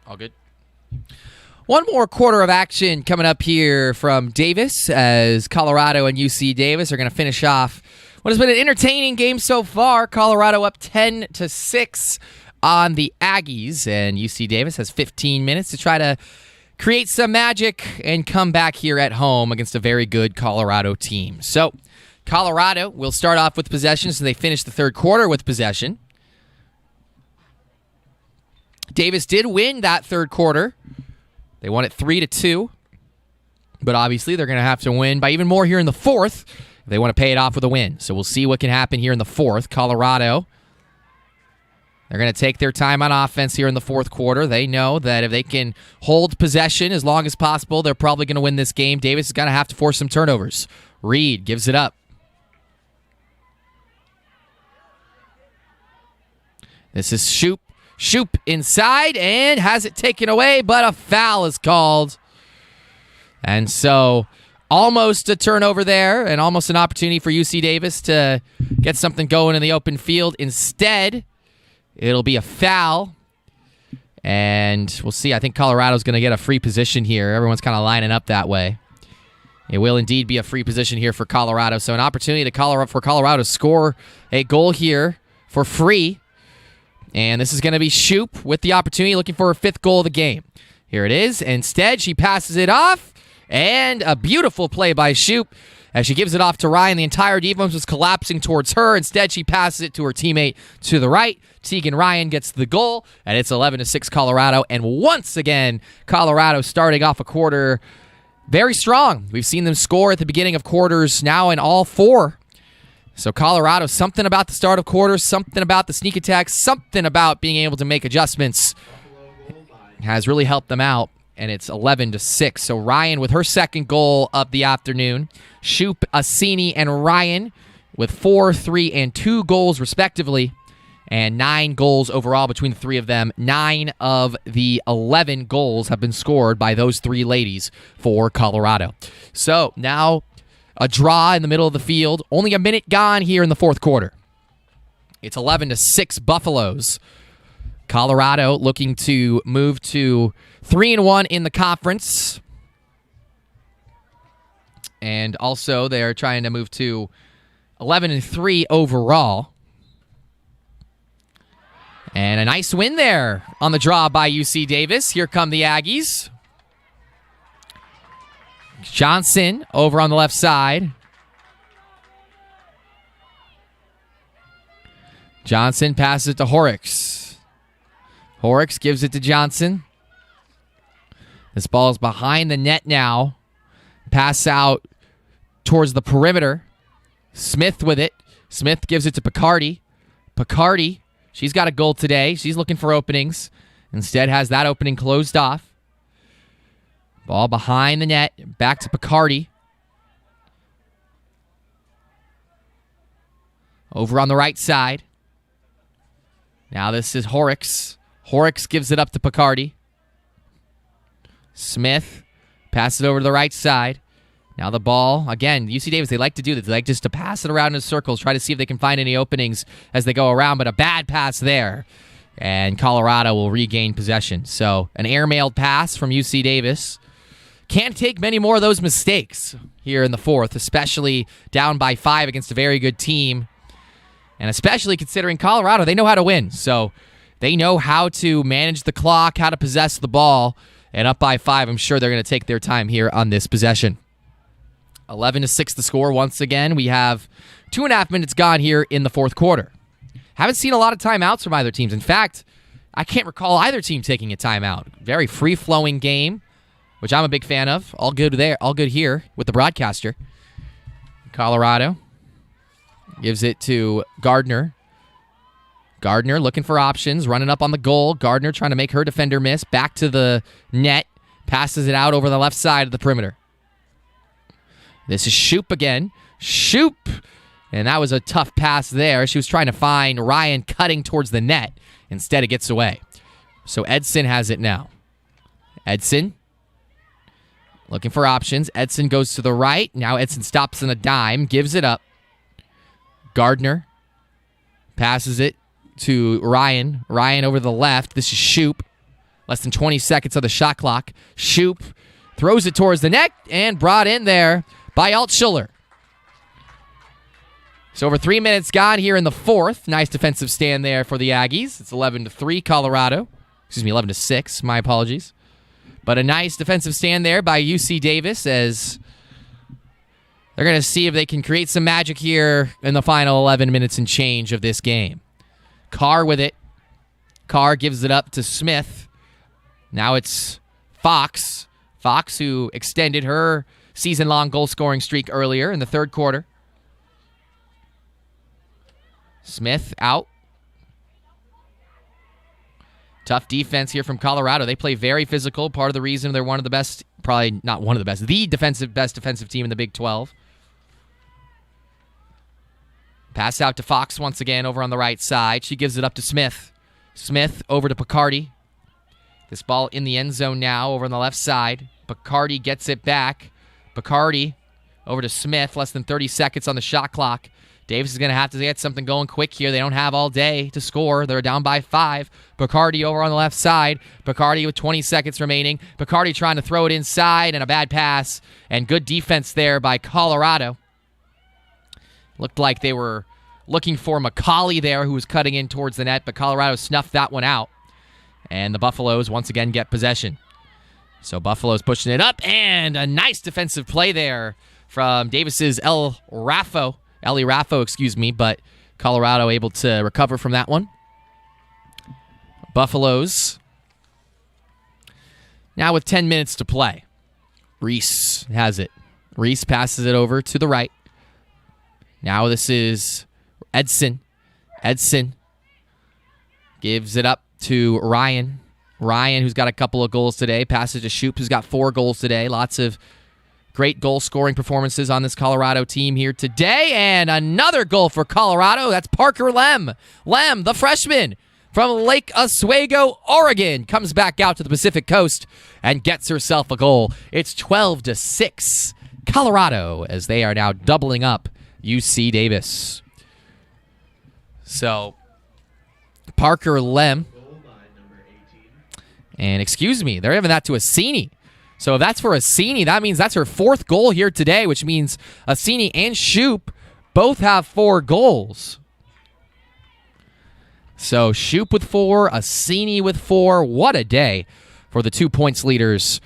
A: All good. One more quarter of action coming up here from Davis as Colorado and UC Davis are going to finish off what has been an entertaining game so far. Colorado up 10-6 on the Aggies, and UC Davis has 15 minutes to try to create some magic and come back here at home against a very good Colorado team. So Colorado will start off with possession, so they finish the third quarter with possession. Davis did win that third quarter. They won it 3-2, but obviously they're going to have to win by even more here in the fourth if they want to pay it off with a win. So we'll see what can happen here in the fourth. Colorado, they're going to take their time on offense here in the fourth quarter. They know that if they can hold possession as long as possible, they're probably going to win this game. Davis is going to have to force some turnovers. Reed gives it up. This is Shoop. Shoop inside and has it taken away, but a foul is called. And so almost a turnover there and almost an opportunity for UC Davis to get something going in the open field. Instead, it'll be a foul. And we'll see. I think Colorado's going to get a free position here. Everyone's kind of lining up that way. It will indeed be a free position here for Colorado. So an opportunity for Colorado to score a goal here for free. And this is going to be Shoop with the opportunity, looking for her fifth goal of the game. Here it is. Instead, she passes it off. And a beautiful play by Shoop as she gives it off to Ryan. The entire defense was collapsing towards her. Instead, she passes it to her teammate to the right. Tegan Ryan gets the goal, and it's 11-6 Colorado. And once again, Colorado starting off a quarter very strong. We've seen them score at the beginning of quarters now in all four. So Colorado, something about the start of quarters, something about the sneak attack, something about being able to make adjustments has really helped them out, and it's 11-6. So Ryan with her second goal of the afternoon. Shoop, Asini, and Ryan with 4, 3, and 2 goals respectively, and 9 goals overall between the three of them. 9 of the 11 goals have been scored by those three ladies for Colorado. So now a draw in the middle of the field. Only a minute gone here in the fourth quarter. It's 11-6 Buffaloes. Colorado looking to move to 3-1 in the conference. And also they're trying to move to 11-3 overall. And a nice win there on the draw by UC Davis. Here come the Aggies. Johnson over on the left side. Johnson passes it to Horrocks. Horrocks gives it to Johnson. This ball is behind the net now. Pass out towards the perimeter. Smith with it. Smith gives it to Picardi. Picardi, she's got a goal today. She's looking for openings. Instead has that opening closed off. Ball behind the net. Back to Picardi. Over on the right side. Now this is Horrocks. Horrocks gives it up to Picardi. Smith passes it over to the right side. Now the ball. Again, UC Davis, they like to do this. They like just to pass it around in circles, try to see if they can find any openings as they go around, but a bad pass there. And Colorado will regain possession. So an airmailed pass from UC Davis. Can't take many more of those mistakes here in the fourth, especially down by 5 against a very good team. And especially considering Colorado, they know how to win. So they know how to manage the clock, how to possess the ball. And up by 5, I'm sure they're going to take their time here on this possession. 11-6 the score once again. We have 2.5 minutes gone here in the fourth quarter. Haven't seen a lot of timeouts from either teams. In fact, I can't recall either team taking a timeout. Very free-flowing game, which I'm a big fan of. All good there, all good here with the broadcaster. Colorado gives it to Gardner. Gardner looking for options, running up on the goal. Gardner trying to make her defender miss. Back to the net. Passes it out over the left side of the perimeter. This is Shoop again. Shoop! And that was a tough pass there. She was trying to find Ryan cutting towards the net. Instead, it gets away. So Edson has it now. Edson looking for options. Edson goes to the right. Now Edson stops in a dime, gives it up. Gardner passes it to Ryan. Ryan over the left. This is Shoop. Less than 20 seconds of the shot clock. Shoop throws it towards the net and brought in there by Altschuler. So over 3 minutes gone here in the fourth. Nice defensive stand there for the Aggies. It's 11-3 Colorado. Excuse me, 11-6. My apologies. But a nice defensive stand there by UC Davis as they're going to see if they can create some magic here in the final 11 minutes and change of this game. Carr with it. Carr gives it up to Smith. Now it's Fox. Fox, who extended her season-long goal-scoring streak earlier in the third quarter. Smith out. Tough defense here from Colorado. They play very physical. Part of the reason they're one of the best, probably not one of the best, the best defensive team in the Big 12. Pass out to Fox once again over on the right side. She gives it up to Smith. Smith over to Picardi. This ball in the end zone now over on the left side. Picardi gets it back. Picardi over to Smith. Less than 30 seconds on the shot clock. Davis is going to have to get something going quick here. They don't have all day to score. They're down by 5. Picardi over on the left side. Picardi with 20 seconds remaining. Picardi trying to throw it inside and a bad pass. And good defense there by Colorado. Looked like they were looking for McCauley there who was cutting in towards the net, but Colorado snuffed that one out. And the Buffaloes once again get possession. So Buffalo's pushing it up, and a nice defensive play there from Davis's Eli Raffo, but Colorado able to recover from that one. Buffaloes now with 10 minutes to play. Reese has it. Reese passes it over to the right. Now this is Edson. Edson gives it up to Ryan. Ryan, who's got a couple of goals today. Passes to Shoop, who's got 4 goals today. Lots of great goal-scoring performances on this Colorado team here today. And another goal for Colorado. That's Parker Lem. Lem, the freshman from Lake Oswego, Oregon, comes back out to the Pacific Coast and gets herself a goal. It's 12-6 Colorado as they are now doubling up UC Davis. So, Parker Lem. And excuse me, they're giving that to Assini. So if that's for Assini, that means that's her 4th goal here today, which means Assini and Shoop both have 4 goals. So Shoop with 4, Assini with 4. What a day for the 2 points leaders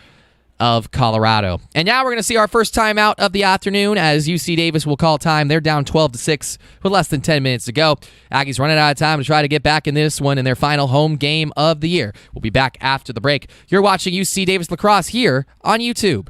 A: of Colorado. And now we're going to see our first timeout of the afternoon as UC Davis will call time. They're down 12-6 with less than 10 minutes to go. Aggies running out of time to try to get back in this one in their final home game of the year. We'll be back after the break. You're watching UC Davis Lacrosse here on YouTube.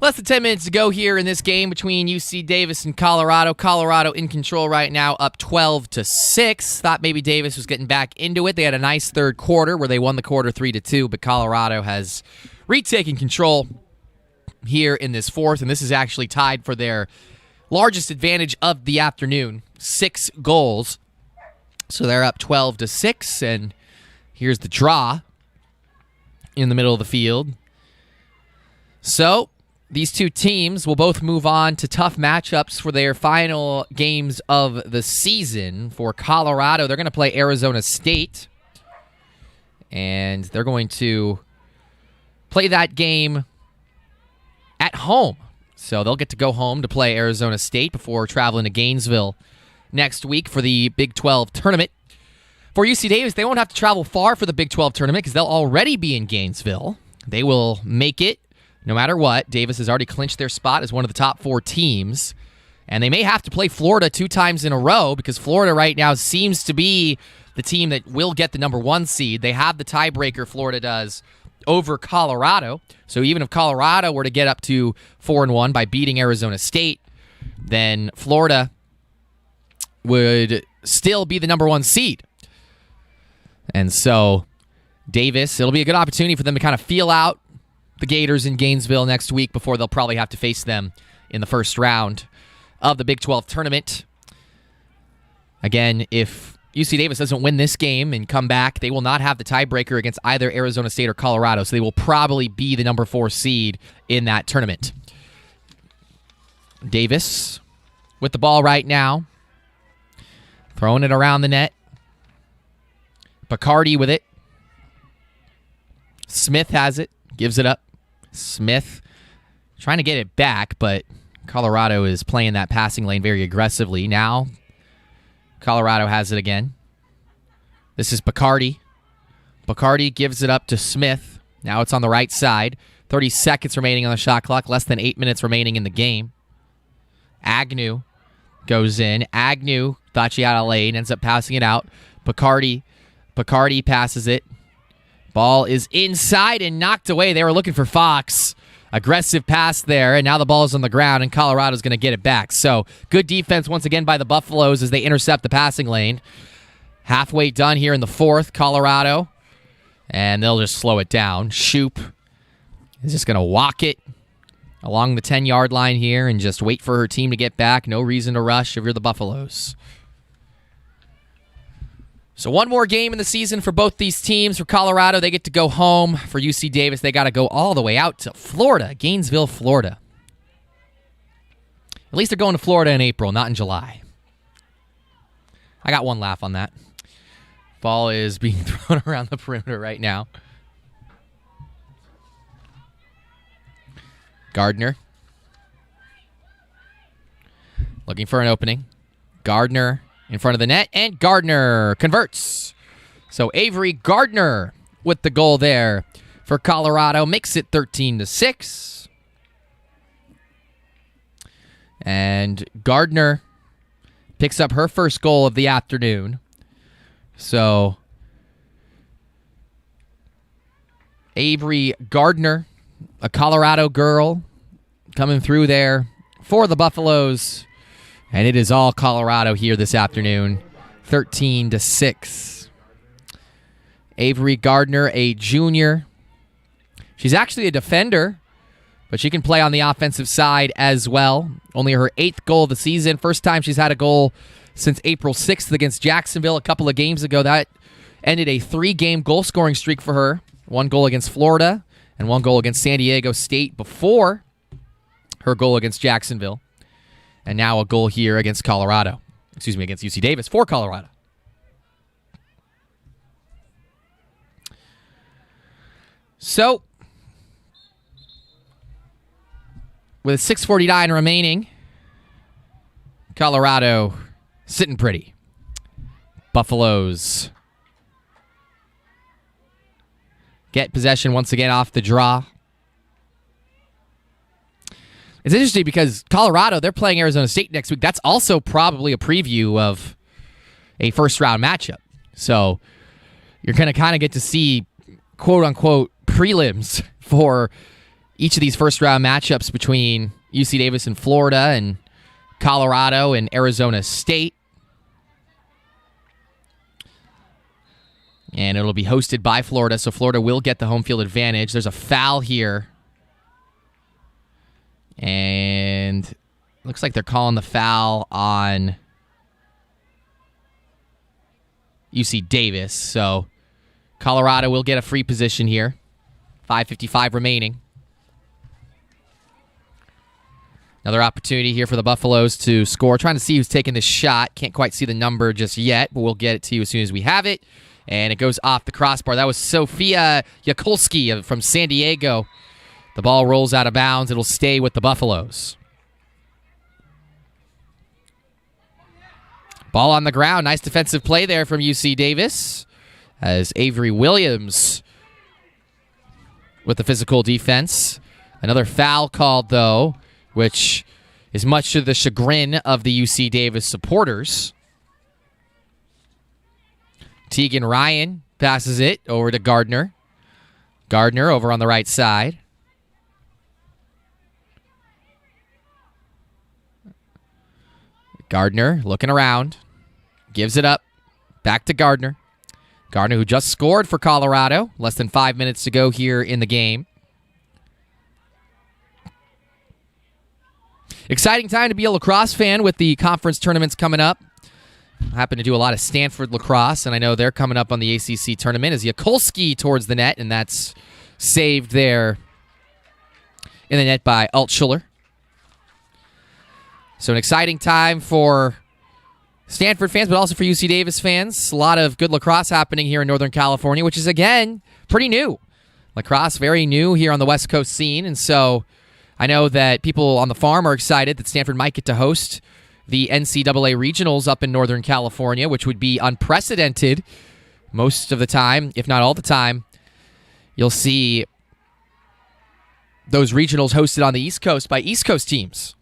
A: Less than 10 minutes to go here in this game between UC Davis and Colorado. Colorado in control right now, up 12-6. Thought maybe Davis was getting back into it. They had a nice third quarter where they won the quarter 3-2, but Colorado has retaken control here in this fourth, and this is actually tied for their largest advantage of the afternoon, 6 goals. So they're up 12-6, and here's the draw in the middle of the field. So these two teams will both move on to tough matchups for their final games of the season. For Colorado, they're going to play Arizona State, and they're going to play that game at home. So they'll get to go home to play Arizona State before traveling to Gainesville next week for the Big 12 tournament. For UC Davis, they won't have to travel far for the Big 12 tournament because they'll already be in Gainesville. They will make it no matter what. Davis has already clinched their spot as one of the top 4 teams. And they may have to play Florida 2 times in a row because Florida right now seems to be the team that will get the number 1 seed. They have the tiebreaker, Florida does, over Colorado. So even if Colorado were to get up to 4-1 by beating Arizona State, then Florida would still be the number 1 seed. And so Davis, it'll be a good opportunity for them to kind of feel out the Gators in Gainesville next week before they'll probably have to face them in the first round of the Big 12 tournament. Again, if UC Davis doesn't win this game and come back, they will not have the tiebreaker against either Arizona State or Colorado, so they will probably be the number 4 seed in that tournament. Davis with the ball right now, throwing it around the net. Bacardi with it. Smith has it, gives it up. Smith trying to get it back, but Colorado is playing that passing lane very aggressively. Now, Colorado has it again. This is Bacardi. Bacardi gives it up to Smith. Now it's on the right side. 30 seconds remaining on the shot clock. Less than 8 minutes remaining in the game. Agnew goes in. Agnew thought she had a lane. Ends up passing it out. Bacardi passes it. Ball is inside and knocked away. They were looking for Fox. Aggressive pass there, and now the ball is on the ground, and Colorado's going to get it back. So good defense once again by the Buffaloes as they intercept the passing lane. Halfway done here in the 4th, Colorado, and they'll just slow it down. Shoop is just going to walk it along the 10-yard line here and just wait for her team to get back. No reason to rush if you're the Buffaloes. So one more game in the season for both these teams. For Colorado, they get to go home. For UC Davis, they got to go all the way out to Florida, Gainesville, Florida. At least they're going to Florida in April, not in July. I got one laugh on that. Ball is being thrown around the perimeter right now. Gardner. Looking for an opening. Gardner in front of the net, and Gardner converts. So Avery Gardner with the goal there for Colorado makes it 13-6. And Gardner picks up her first goal of the afternoon. So Avery Gardner, a Colorado girl, coming through there for the Buffaloes. And it is all Colorado here this afternoon, 13-6. Avery Gardner, a junior. She's actually a defender, but she can play on the offensive side as well. Only her 8th goal of the season. First time she's had a goal since April 6th against Jacksonville a couple of games ago. That ended a 3-game goal-scoring streak for her. 1 goal against Florida and 1 goal against San Diego State before her goal against Jacksonville. And now a goal here against Colorado. Against UC Davis for Colorado. So, with 6:49 remaining, Colorado sitting pretty. Buffaloes get possession once again off the draw. It's interesting because Colorado, they're playing Arizona State next week. That's also probably a preview of a first-round matchup. So you're going to kind of get to see, quote-unquote, prelims for each of these first-round matchups between UC Davis and Florida and Colorado and Arizona State. And it'll be hosted by Florida, so Florida will get the home field advantage. There's a foul here. And looks like they're calling the foul on UC Davis. So Colorado will get a free position here. 5:55 remaining. Another opportunity here for the Buffaloes to score. Trying to see who's taking this shot. Can't quite see the number just yet, but we'll get it to you as soon as we have it. And it goes off the crossbar. That was Sofia Yakulski from San Diego. The ball rolls out of bounds. It'll stay with the Buffaloes. Ball on the ground. Nice defensive play there from UC Davis as Avery Williams with the physical defense. Another foul called, though, which is much to the chagrin of the UC Davis supporters. Tegan Ryan passes it over to Gardner. Gardner over on the right side. Gardner looking around. Gives it up. Back to Gardner. Gardner, who just scored for Colorado. Less than 5 minutes to go here in the game. Exciting time to be a lacrosse fan with the conference tournaments coming up. I happen to do a lot of Stanford lacrosse, and I know they're coming up on the ACC tournament as Yakulski towards the net, and that's saved there in the net by Altschuler. So an exciting time for Stanford fans, but also for UC Davis fans. A lot of good lacrosse happening here in Northern California, which is, again, pretty new. Lacrosse, very new here on the West Coast scene, and so I know that people on the farm are excited that Stanford might get to host the NCAA regionals up in Northern California, which would be unprecedented most of the time, if not all the time. You'll see those regionals hosted on the East Coast by East Coast teams.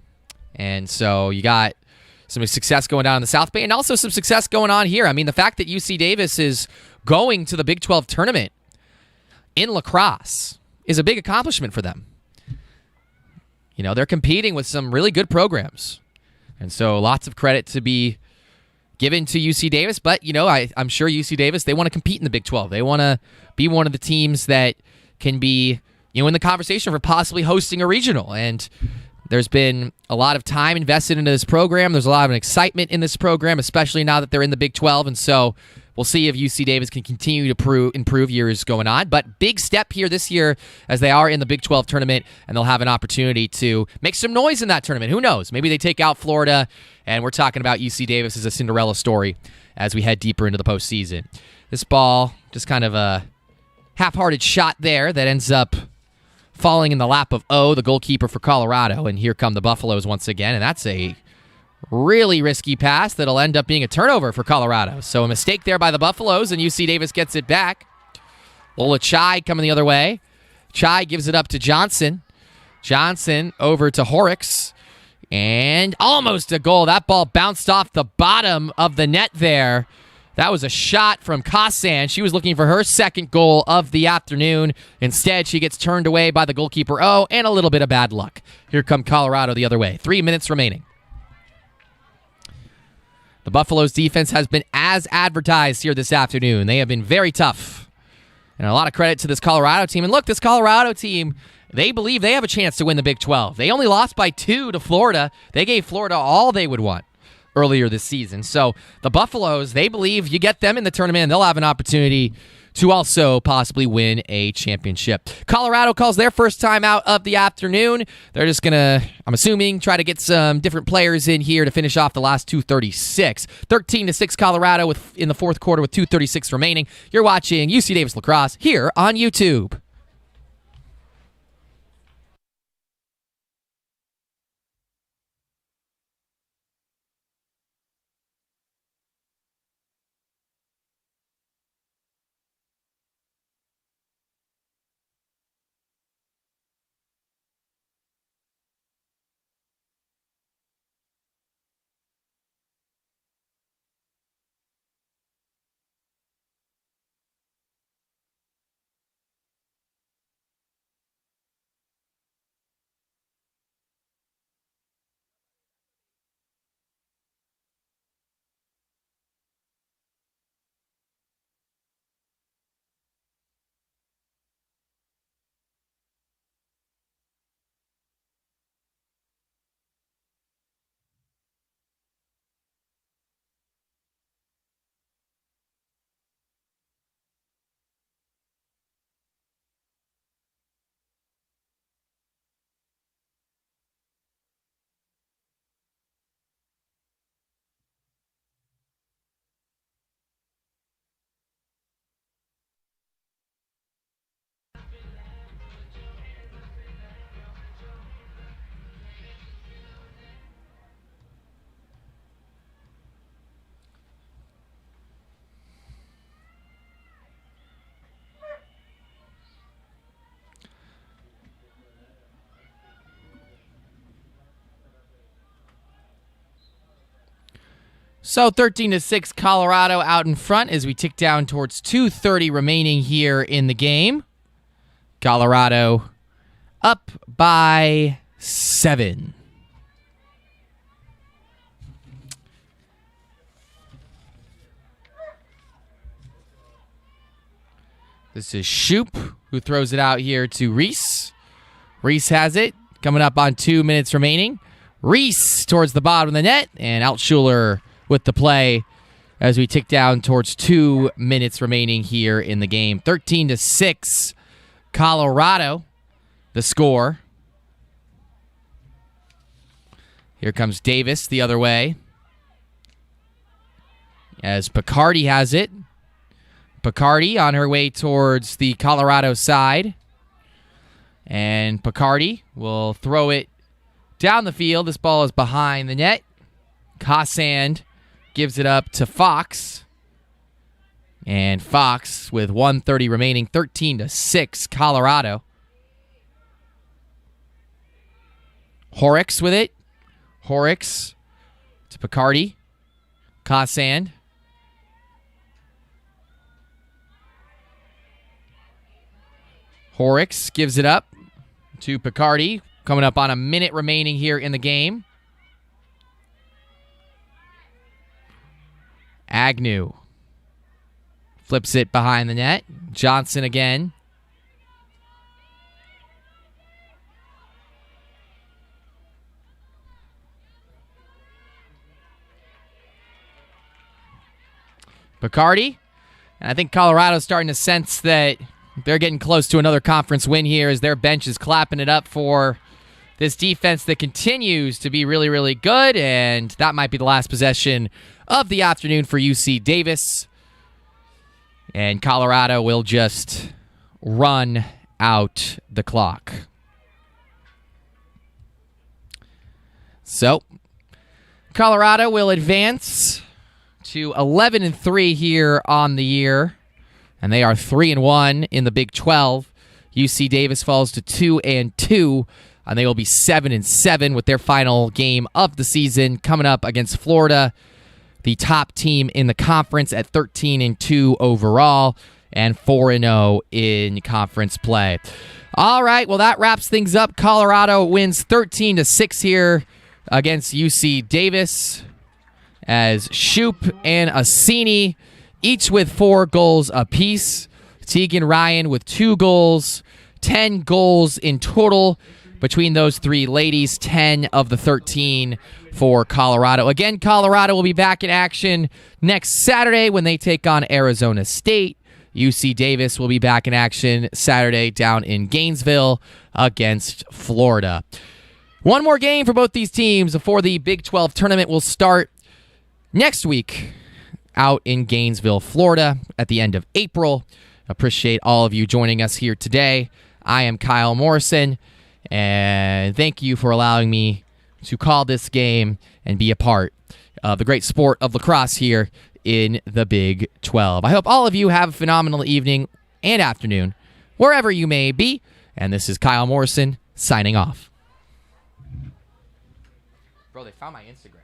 A: And so you got some success going down in the South Bay and also some success going on here. I mean, the fact that UC Davis is going to the Big 12 tournament in lacrosse is a big accomplishment for them. You know, they're competing with some really good programs. And so lots of credit to be given to UC Davis. But, you know, I'm sure UC Davis, they want to compete in the Big 12. They want to be one of the teams that can be, you know, in the conversation for possibly hosting a regional. And there's been a lot of time invested into this program. There's a lot of excitement in this program, especially now that they're in the Big 12. And so we'll see if UC Davis can continue to improve years going on. But big step here this year as they are in the Big 12 tournament, and they'll have an opportunity to make some noise in that tournament. Who knows? Maybe they take out Florida, and we're talking about UC Davis as a Cinderella story as we head deeper into the postseason. This ball, just kind of a half-hearted shot there that ends up falling in the lap of O, the goalkeeper for Colorado. And here come the Buffaloes once again, and that's a really risky pass that'll end up being a turnover for Colorado. So a mistake there by the Buffaloes, and UC Davis gets it back. Lola Chai coming the other way. Chai gives it up to Johnson. Johnson over to Horrocks. And almost a goal. That ball bounced off the bottom of the net there. That was a shot from Kassan. She was looking for her second goal of the afternoon. Instead, she gets turned away by the goalkeeper. Oh, and a little bit of bad luck. Here come Colorado the other way. 3 minutes remaining. The Buffaloes defense has been as advertised here this afternoon. They have been very tough. And a lot of credit to this Colorado team. And look, this Colorado team, they believe they have a chance to win the Big 12. They only lost by 2 to Florida. They gave Florida all they would want earlier this season. So the Buffaloes, they believe you get them in the tournament and they'll have an opportunity to also possibly win a championship. Colorado calls their first time out of the afternoon. They're just going to, I'm assuming, try to get some different players in here to finish off the last 2:36. 13-6 Colorado in the fourth quarter with 2:36 remaining. You're watching UC Davis Lacrosse here on YouTube. So 13-6 Colorado out in front as we tick down towards 2:30 remaining here in the game. Colorado up by 7. This is Shoop who throws it out here to Reese. Reese has it. Coming up on 2 minutes remaining. Reese towards the bottom of the net, and Altschuler with the play as we tick down towards 2 minutes remaining here in the game. 13-6, Colorado, the score. Here comes Davis the other way as Picardi has it. Picardi on her way towards the Colorado side. And Picardi will throw it down the field. This ball is behind the net. Cossand gives it up to Fox. And Fox with 1:30 remaining, 13-6, Colorado. Horrocks with it. Horrocks to Picardi. Cossand. Horrocks gives it up to Picardi. Coming up on a minute remaining here in the game. Agnew flips it behind the net. Johnson again. Picardi. And I think Colorado's starting to sense that they're getting close to another conference win here as their bench is clapping it up for this defense that continues to be really, really good. And that might be the last possession of the afternoon for UC Davis. And Colorado will just run out the clock. So, Colorado will advance to 11-3 here on the year. And they are 3-1 in the Big 12. UC Davis falls to 2-2, and they will be 7-7 with their final game of the season coming up against Florida, the top team in the conference at 13-2 overall and 4-0 in conference play. All right, well that wraps things up. Colorado wins 13-6 here against UC Davis as Shoop and Assini each with 4 goals apiece. Tegan Ryan with 2 goals, 10 goals in total between those 3 ladies, 10 of the 13 for Colorado. Again, Colorado will be back in action next Saturday when they take on Arizona State. UC Davis will be back in action Saturday down in Gainesville against Florida. One more game for both these teams before the Big 12 tournament will start next week out in Gainesville, Florida at the end of April. Appreciate all of you joining us here today. I am Kyle Morrison, and thank you for allowing me to call this game and be a part of the great sport of lacrosse here in the Big 12. I hope all of you have a phenomenal evening and afternoon, wherever you may be. And this is Kyle Morrison signing off. Bro, they found my Instagram.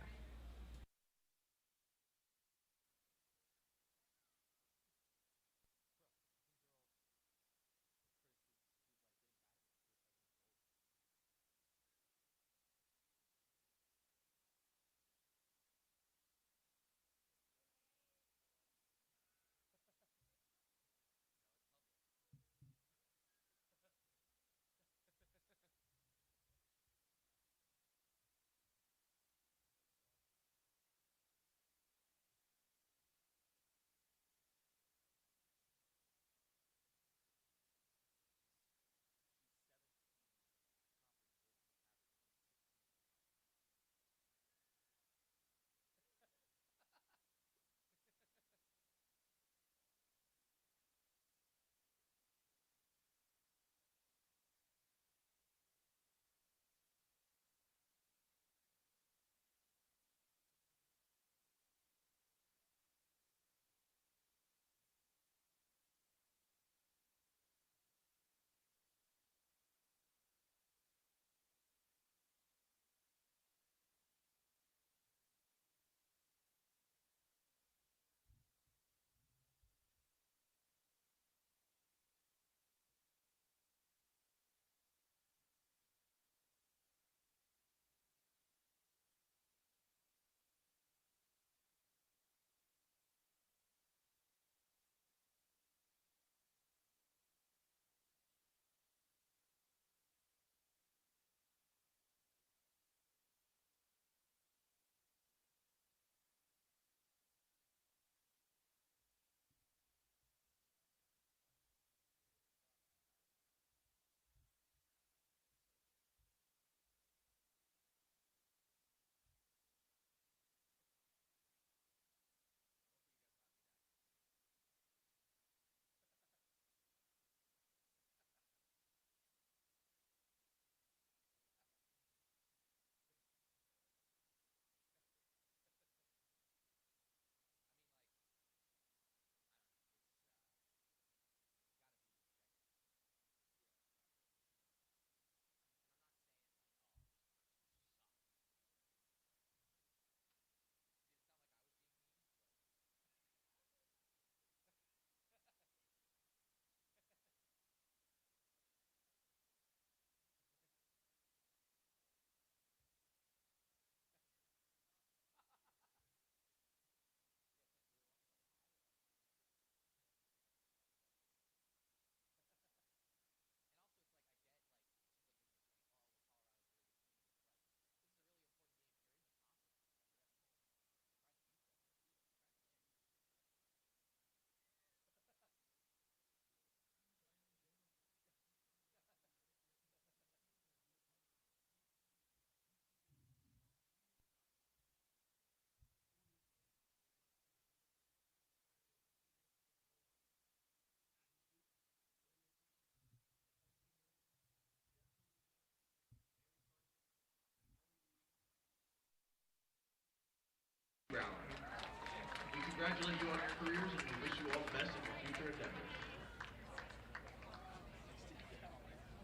B: congratulate you on your careers and we wish you all the best in your future endeavors.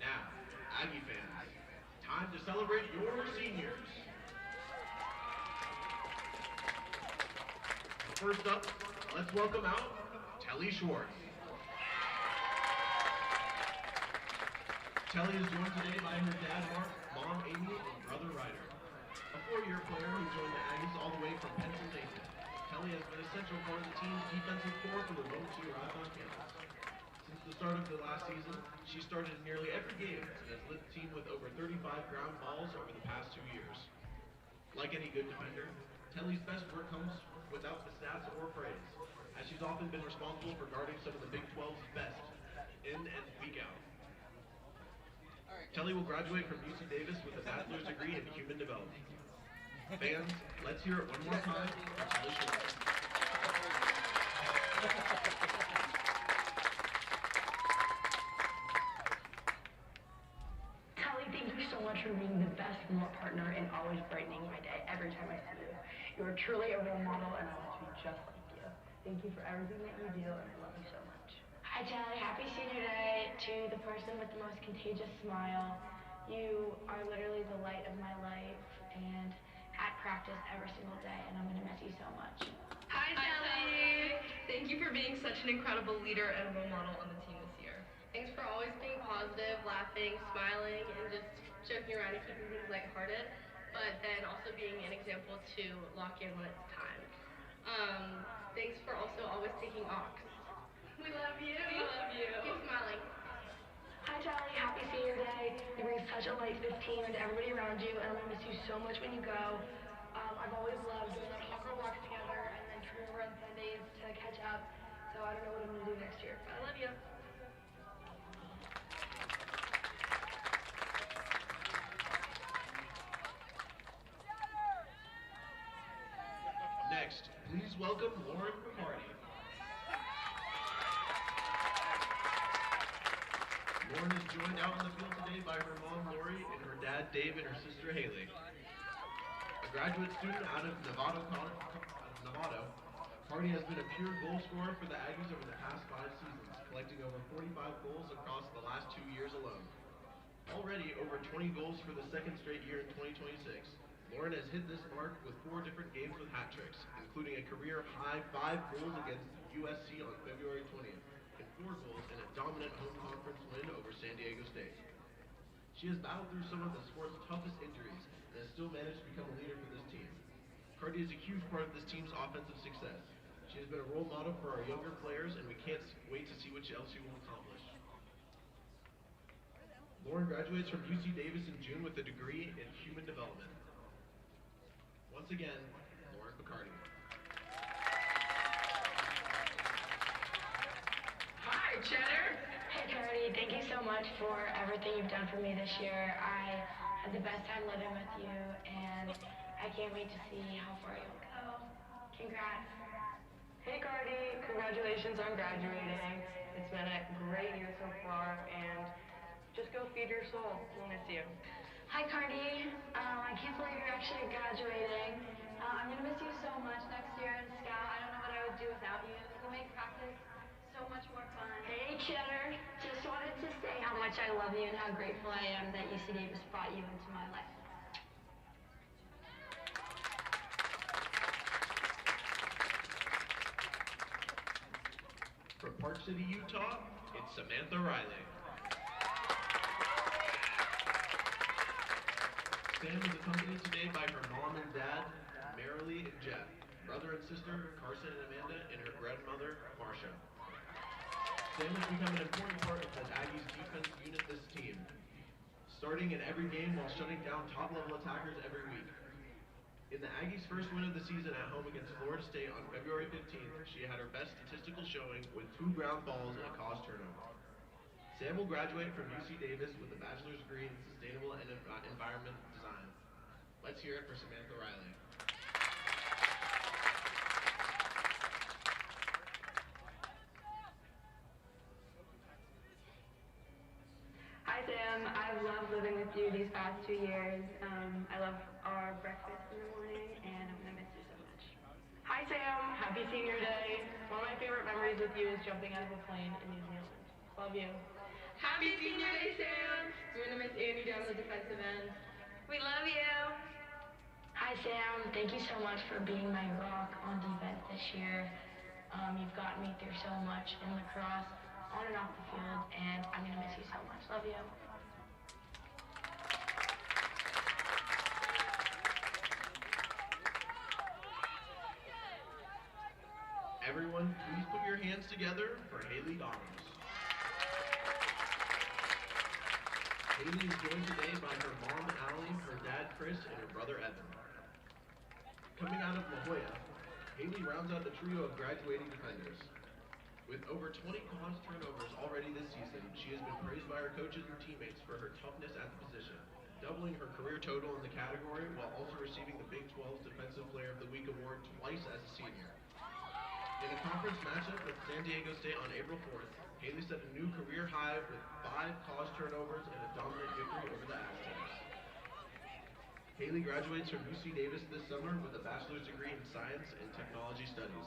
B: Now, Aggie fans, time to celebrate your seniors. First up, let's welcome out Telly Schwartz. Telly is joined today by her dad Mark, mom Amy, and brother Ryder. A four-year player who joined the Aggies all the way from Pennsylvania. Telly has been a central part of the team's defensive core for the moment she arrived on campus. Since the start of the last season, she started in nearly every game and has led the team with over 35 ground balls over the past 2 years. Like any good defender, Telly's best work comes without the stats or praise, as she's often been responsible for guarding some of the Big 12's best, in and week out. Telly will graduate from UC Davis with a bachelor's degree in human development. Fans, let's hear it one more time for Telly Schwartz.
C: Telly, thank you so much for being the best remote partner and always brightening my day every time I see you. You are truly a role model and I want to be just like you. Thank you for everything that you do and I love you so much.
D: Hi Telly, happy senior day to the person with the most contagious smile. You are literally the light of my life and at practice every single day and I'm going to miss you so much.
E: Hi Telly! Thank you for being such an incredible leader and role model on the team this year. Thanks for always being positive, laughing, smiling, and just joking around and keeping things lighthearted, but then also being an example to lock in when it's time. Thanks for also always taking aux. We love you. We love you. Keep smiling.
C: Hi Telly, happy senior day. You bring such a light to this team and to everybody around you and I'm going to miss you so much when you go. I've always loved doing like hawker walks together and then coming over on Sundays to catch up. So I don't know what I'm going to do next year, but I love you.
B: Next, please welcome Lauren McCarty. Lauren is joined out on the field today by her mom Lori and her dad Dave and her sister Haley. A graduate student out of Novato, Cardi has been a pure goal scorer for the Aggies over the past 5 seasons, collecting over 45 goals across the last 2 years alone. Already over 20 goals for the second straight year in 2026. Lauren has hit this mark with 4 different games with hat tricks, including a career-high 5 goals against USC on February 20th, and 4 goals in a dominant home conference win over San Diego State. She has battled through some of the sport's toughest injuries and has still managed to become a leader for this team. Cardi is a huge part of this team's offensive success. She has been a role model for our younger players, and we can't wait to see what else she will accomplish. Lauren graduates from UC Davis in June with a degree in human development. Once again, Lauren Bacardi.
E: Hi, Cheddar!
D: Hey Cardi, thank you so much for everything you've done for me this year. I had the best time living with you and I can't wait to see how far you'll go. Congrats.
F: Hey Cardi, congratulations on graduating. It's been a great year so far and just go feed your soul. We'll miss you.
D: Hi Cardi, I can't believe you're actually graduating. I'm gonna miss you so much next year in Scout. I don't know what I would do without you. You make practice so much more fun. Hey Cheddar, just wanted to say how much I love you and how grateful I am that UC Davis brought you into my life.
B: From Park City, Utah, it's Samantha Riley. Sam is accompanied today by her mom and dad, Marilee and Jeff, brother and sister, Carson and Amanda, and her grandmother, Marcia. Sam has become an important part of the Aggies defense unit this team, starting in every game while shutting down top-level attackers every week. In the Aggies' first win of the season at home against Florida State on February 15th, she had her best statistical showing with 2 ground balls and a caused turnover. Sam will graduate from UC Davis with a bachelor's degree in sustainable and environment design. Let's hear it for Samantha Riley.
F: Hi Sam, I've loved living with you these past 2 years. I love our breakfast in the morning and I'm gonna miss you so much. Hi Hi Sam, happy senior day. One of my favorite memories with you is jumping out of a plane in New Zealand. Love you.
E: Happy senior day, Sam! We're gonna miss Annie down the defensive end.
D: We love you.
C: Hi Sam, thank you so much for being my rock on defense this year. You've gotten me through so much in lacrosse, on and off the field, and I'm gonna miss you so much. Love you.
B: Everyone, please put your hands together for Haley Donners. Haley is joined today by her mom, Allie, her dad, Chris, and her brother, Evan. Coming out of La Jolla, Haley rounds out the trio of graduating defenders. With over 20 caused turnovers already this season, she has been praised by her coaches and teammates for her toughness at the position, doubling her career total in the category while also receiving the Big 12's Defensive Player of the Week award twice as a senior. In a conference matchup with San Diego State on April 4th, Haley set a new career high with 5 caused turnovers and a dominant victory over the Aztecs. Haley graduates from UC Davis this summer with a bachelor's degree in Science and Technology Studies.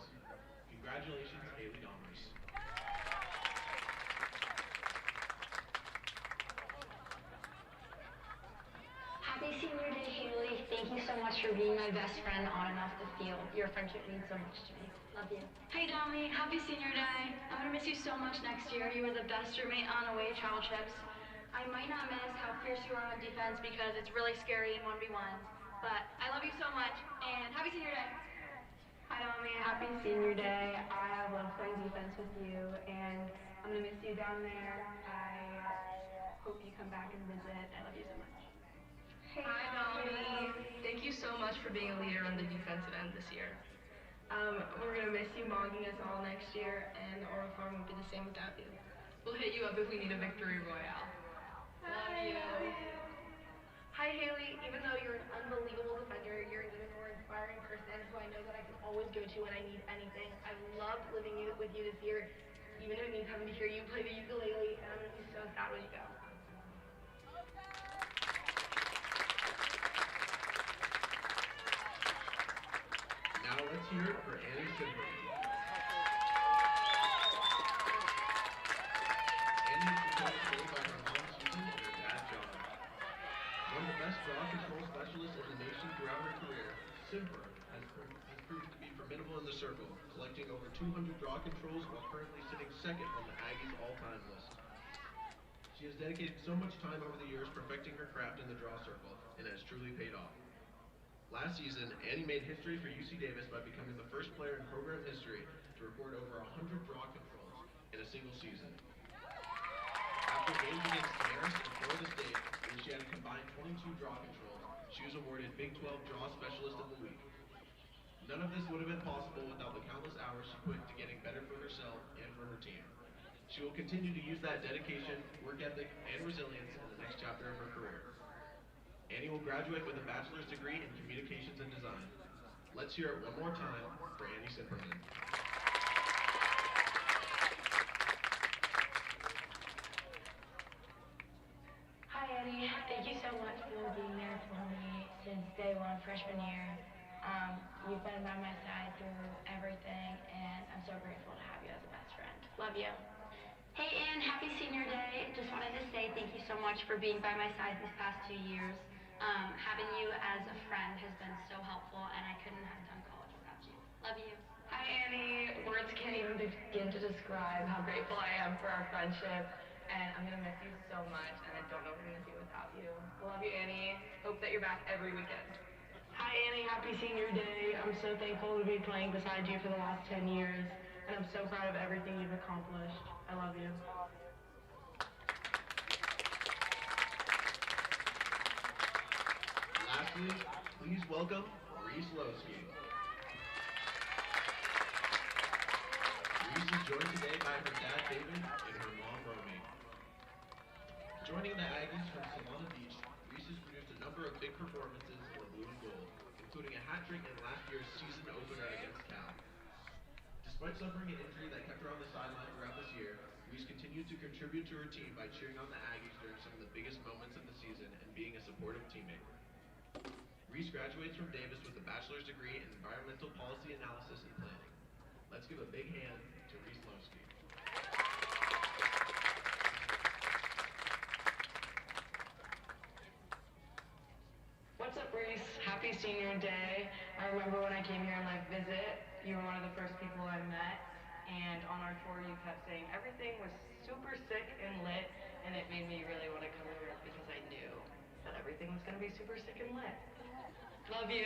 B: Congratulations, Haley Donners.
C: Happy senior day, Haley. Thank you so much for being my best friend on and off the field. Your friendship means so much to me. Love you.
D: Hey Dommy, happy senior day. I'm gonna miss you so much next year. You were the best roommate on away travel trips. I might not miss how fierce you are on defense because it's really scary in 1v1s. But I love you so much, and happy senior day.
F: Hi Dommy, happy senior day. I have loved playing defense with you, and I'm gonna miss you down there. I hope you come back and visit. I love you so much.
E: Hi, Dommy. Thank you so much for being a leader on the defensive end this year. We're gonna miss you mogging us all next year, and the oral farm won't be the same without you. We'll hit you up if we need a victory royale. Love you.
C: Hi, Haley. Even though you're an unbelievable defender, you're an even more inspiring person who I know that I can always go to when I need anything. I've loved living with you this year, even if it means having to hear you play the ukulele, and I'm going to be so sad when you go.
B: Now let's hear it for Annie Simberg. Annie is joined today by her mom, Susan, and her dad, John. One of the best draw control specialists in the nation throughout her career, Simberg has proved to be formidable in the circle, collecting over 200 draw controls while currently sitting second on the Aggies' all-time list. She has dedicated so much time over the years perfecting her craft in the draw circle, and has truly paid off. Last season, Annie made history for UC Davis by becoming the first player in program history to record over 100 draw controls in a single season. After games against Marist and Florida State, where she had a combined 22 draw controls, she was awarded Big 12 Draw Specialist of the Week. None of this would have been possible without the countless hours she put into getting better for herself and for her team. She will continue to use that dedication, work ethic, and resilience in the next chapter of her career. Annie will graduate with a bachelor's degree in communications and design. Let's hear it one more time for Annie Simperman.
C: Hi, Annie. Thank you so much for being there for me since day one, freshman year. You've been by my side through everything, and I'm so grateful to have you as a best friend. Love you.
D: Hey Ann, happy senior day. Just wanted to say thank you so much for being by my side these past 2 years. Having you as a friend has been so helpful, and I couldn't have done college without you. Love you.
F: Hi Annie, words can't even begin to describe how grateful I am for our friendship, and I'm gonna miss you so much, and I don't know what I'm gonna do without you. I love you, Annie. Hope that you're back every weekend.
C: Hi, Annie. Happy senior day. I'm so thankful to be playing beside you for the last 10 years, and I'm so proud of everything you've accomplished. I love you.
B: Lastly, please welcome Reese Lowski. Reese is joined today by her dad, David, and her mom, Romy. Joining the Aggies from Solana Beach, Reese has produced a number of big performances in the blue and gold, including a hat trick in last year's season opener against Cal. Despite suffering an injury that kept her on the sideline throughout this year, Reese continued to contribute to her team by cheering on the Aggies during some of the biggest moments of the season and being a supportive teammate. Reese graduates from Davis with a bachelor's degree in environmental policy analysis and planning. Let's give a big hand to Reese Lowski.
F: What's up, Reese? Happy senior day. I remember when I came here and visit, you were one of the first people I met, and on our tour you kept saying everything was super sick and lit, and it made me really want to come here because I knew that everything was going to be super sick and lit. Love you.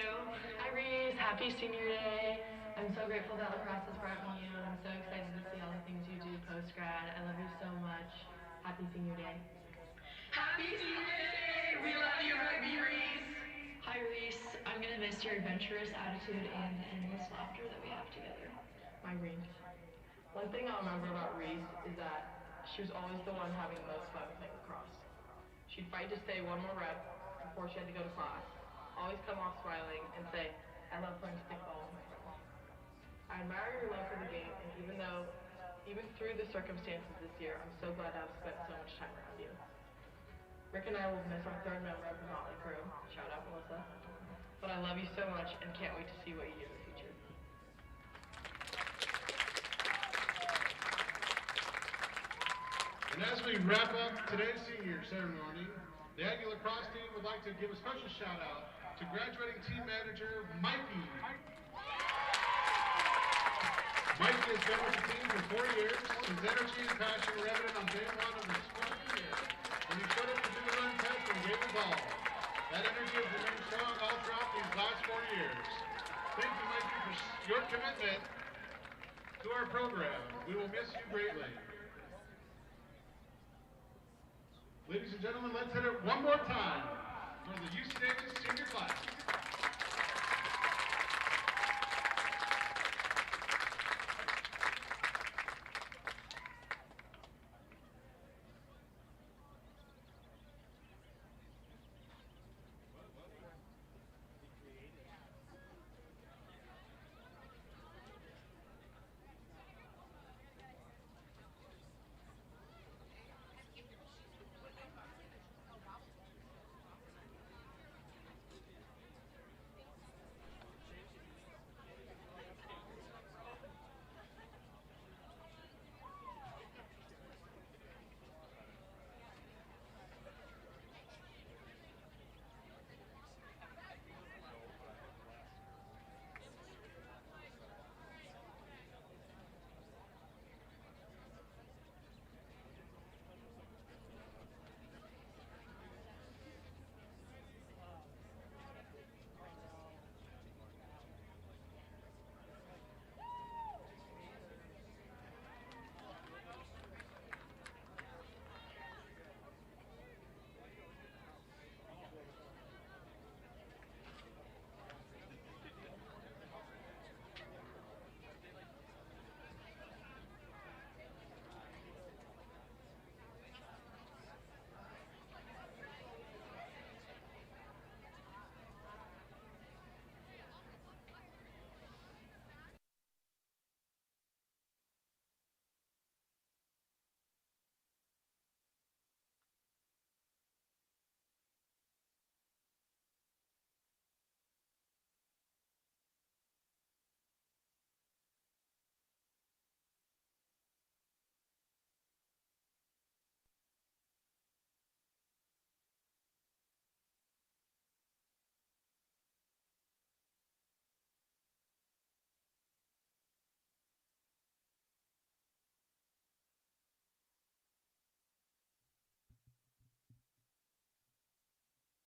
C: Hi Reese, happy senior day. I'm so grateful that Lacrosse has brought me you, and I'm so excited to see all the things you do post-grad. I love you so much. Happy senior day.
F: Happy senior day! We love you, Rugby Reese!
C: Hi Reese, I'm gonna miss your adventurous attitude and the endless laughter that we have together.
F: My Reese. One thing I'll remember about Reese is that she was always the one having the most fun playing lacrosse. She'd fight to stay one more rep before she had to go to class, always come off smiling and say, I love playing stickball with my friends. I admire your love for the game, and even through the circumstances this year, I'm so glad I've spent so much time around you. Rick and I will miss our third member of the Motley Crew, shout out Melissa, but I love you so much and can't wait to see what you do in the future.
G: And as we wrap up today's senior ceremony, the Aggie Lacrosse team would like to give a special shout out to graduating team manager Mikey. Mikey has been with the team for 4 years. His energy and passion were evident on day one of the school year when he showed up to do the run test and gave his all. That energy has remained strong all throughout these last 4 years. Thank you, Mikey, for your commitment to our program. We will miss you greatly. Ladies and gentlemen, let's hit it one more time for the UC Davis senior class.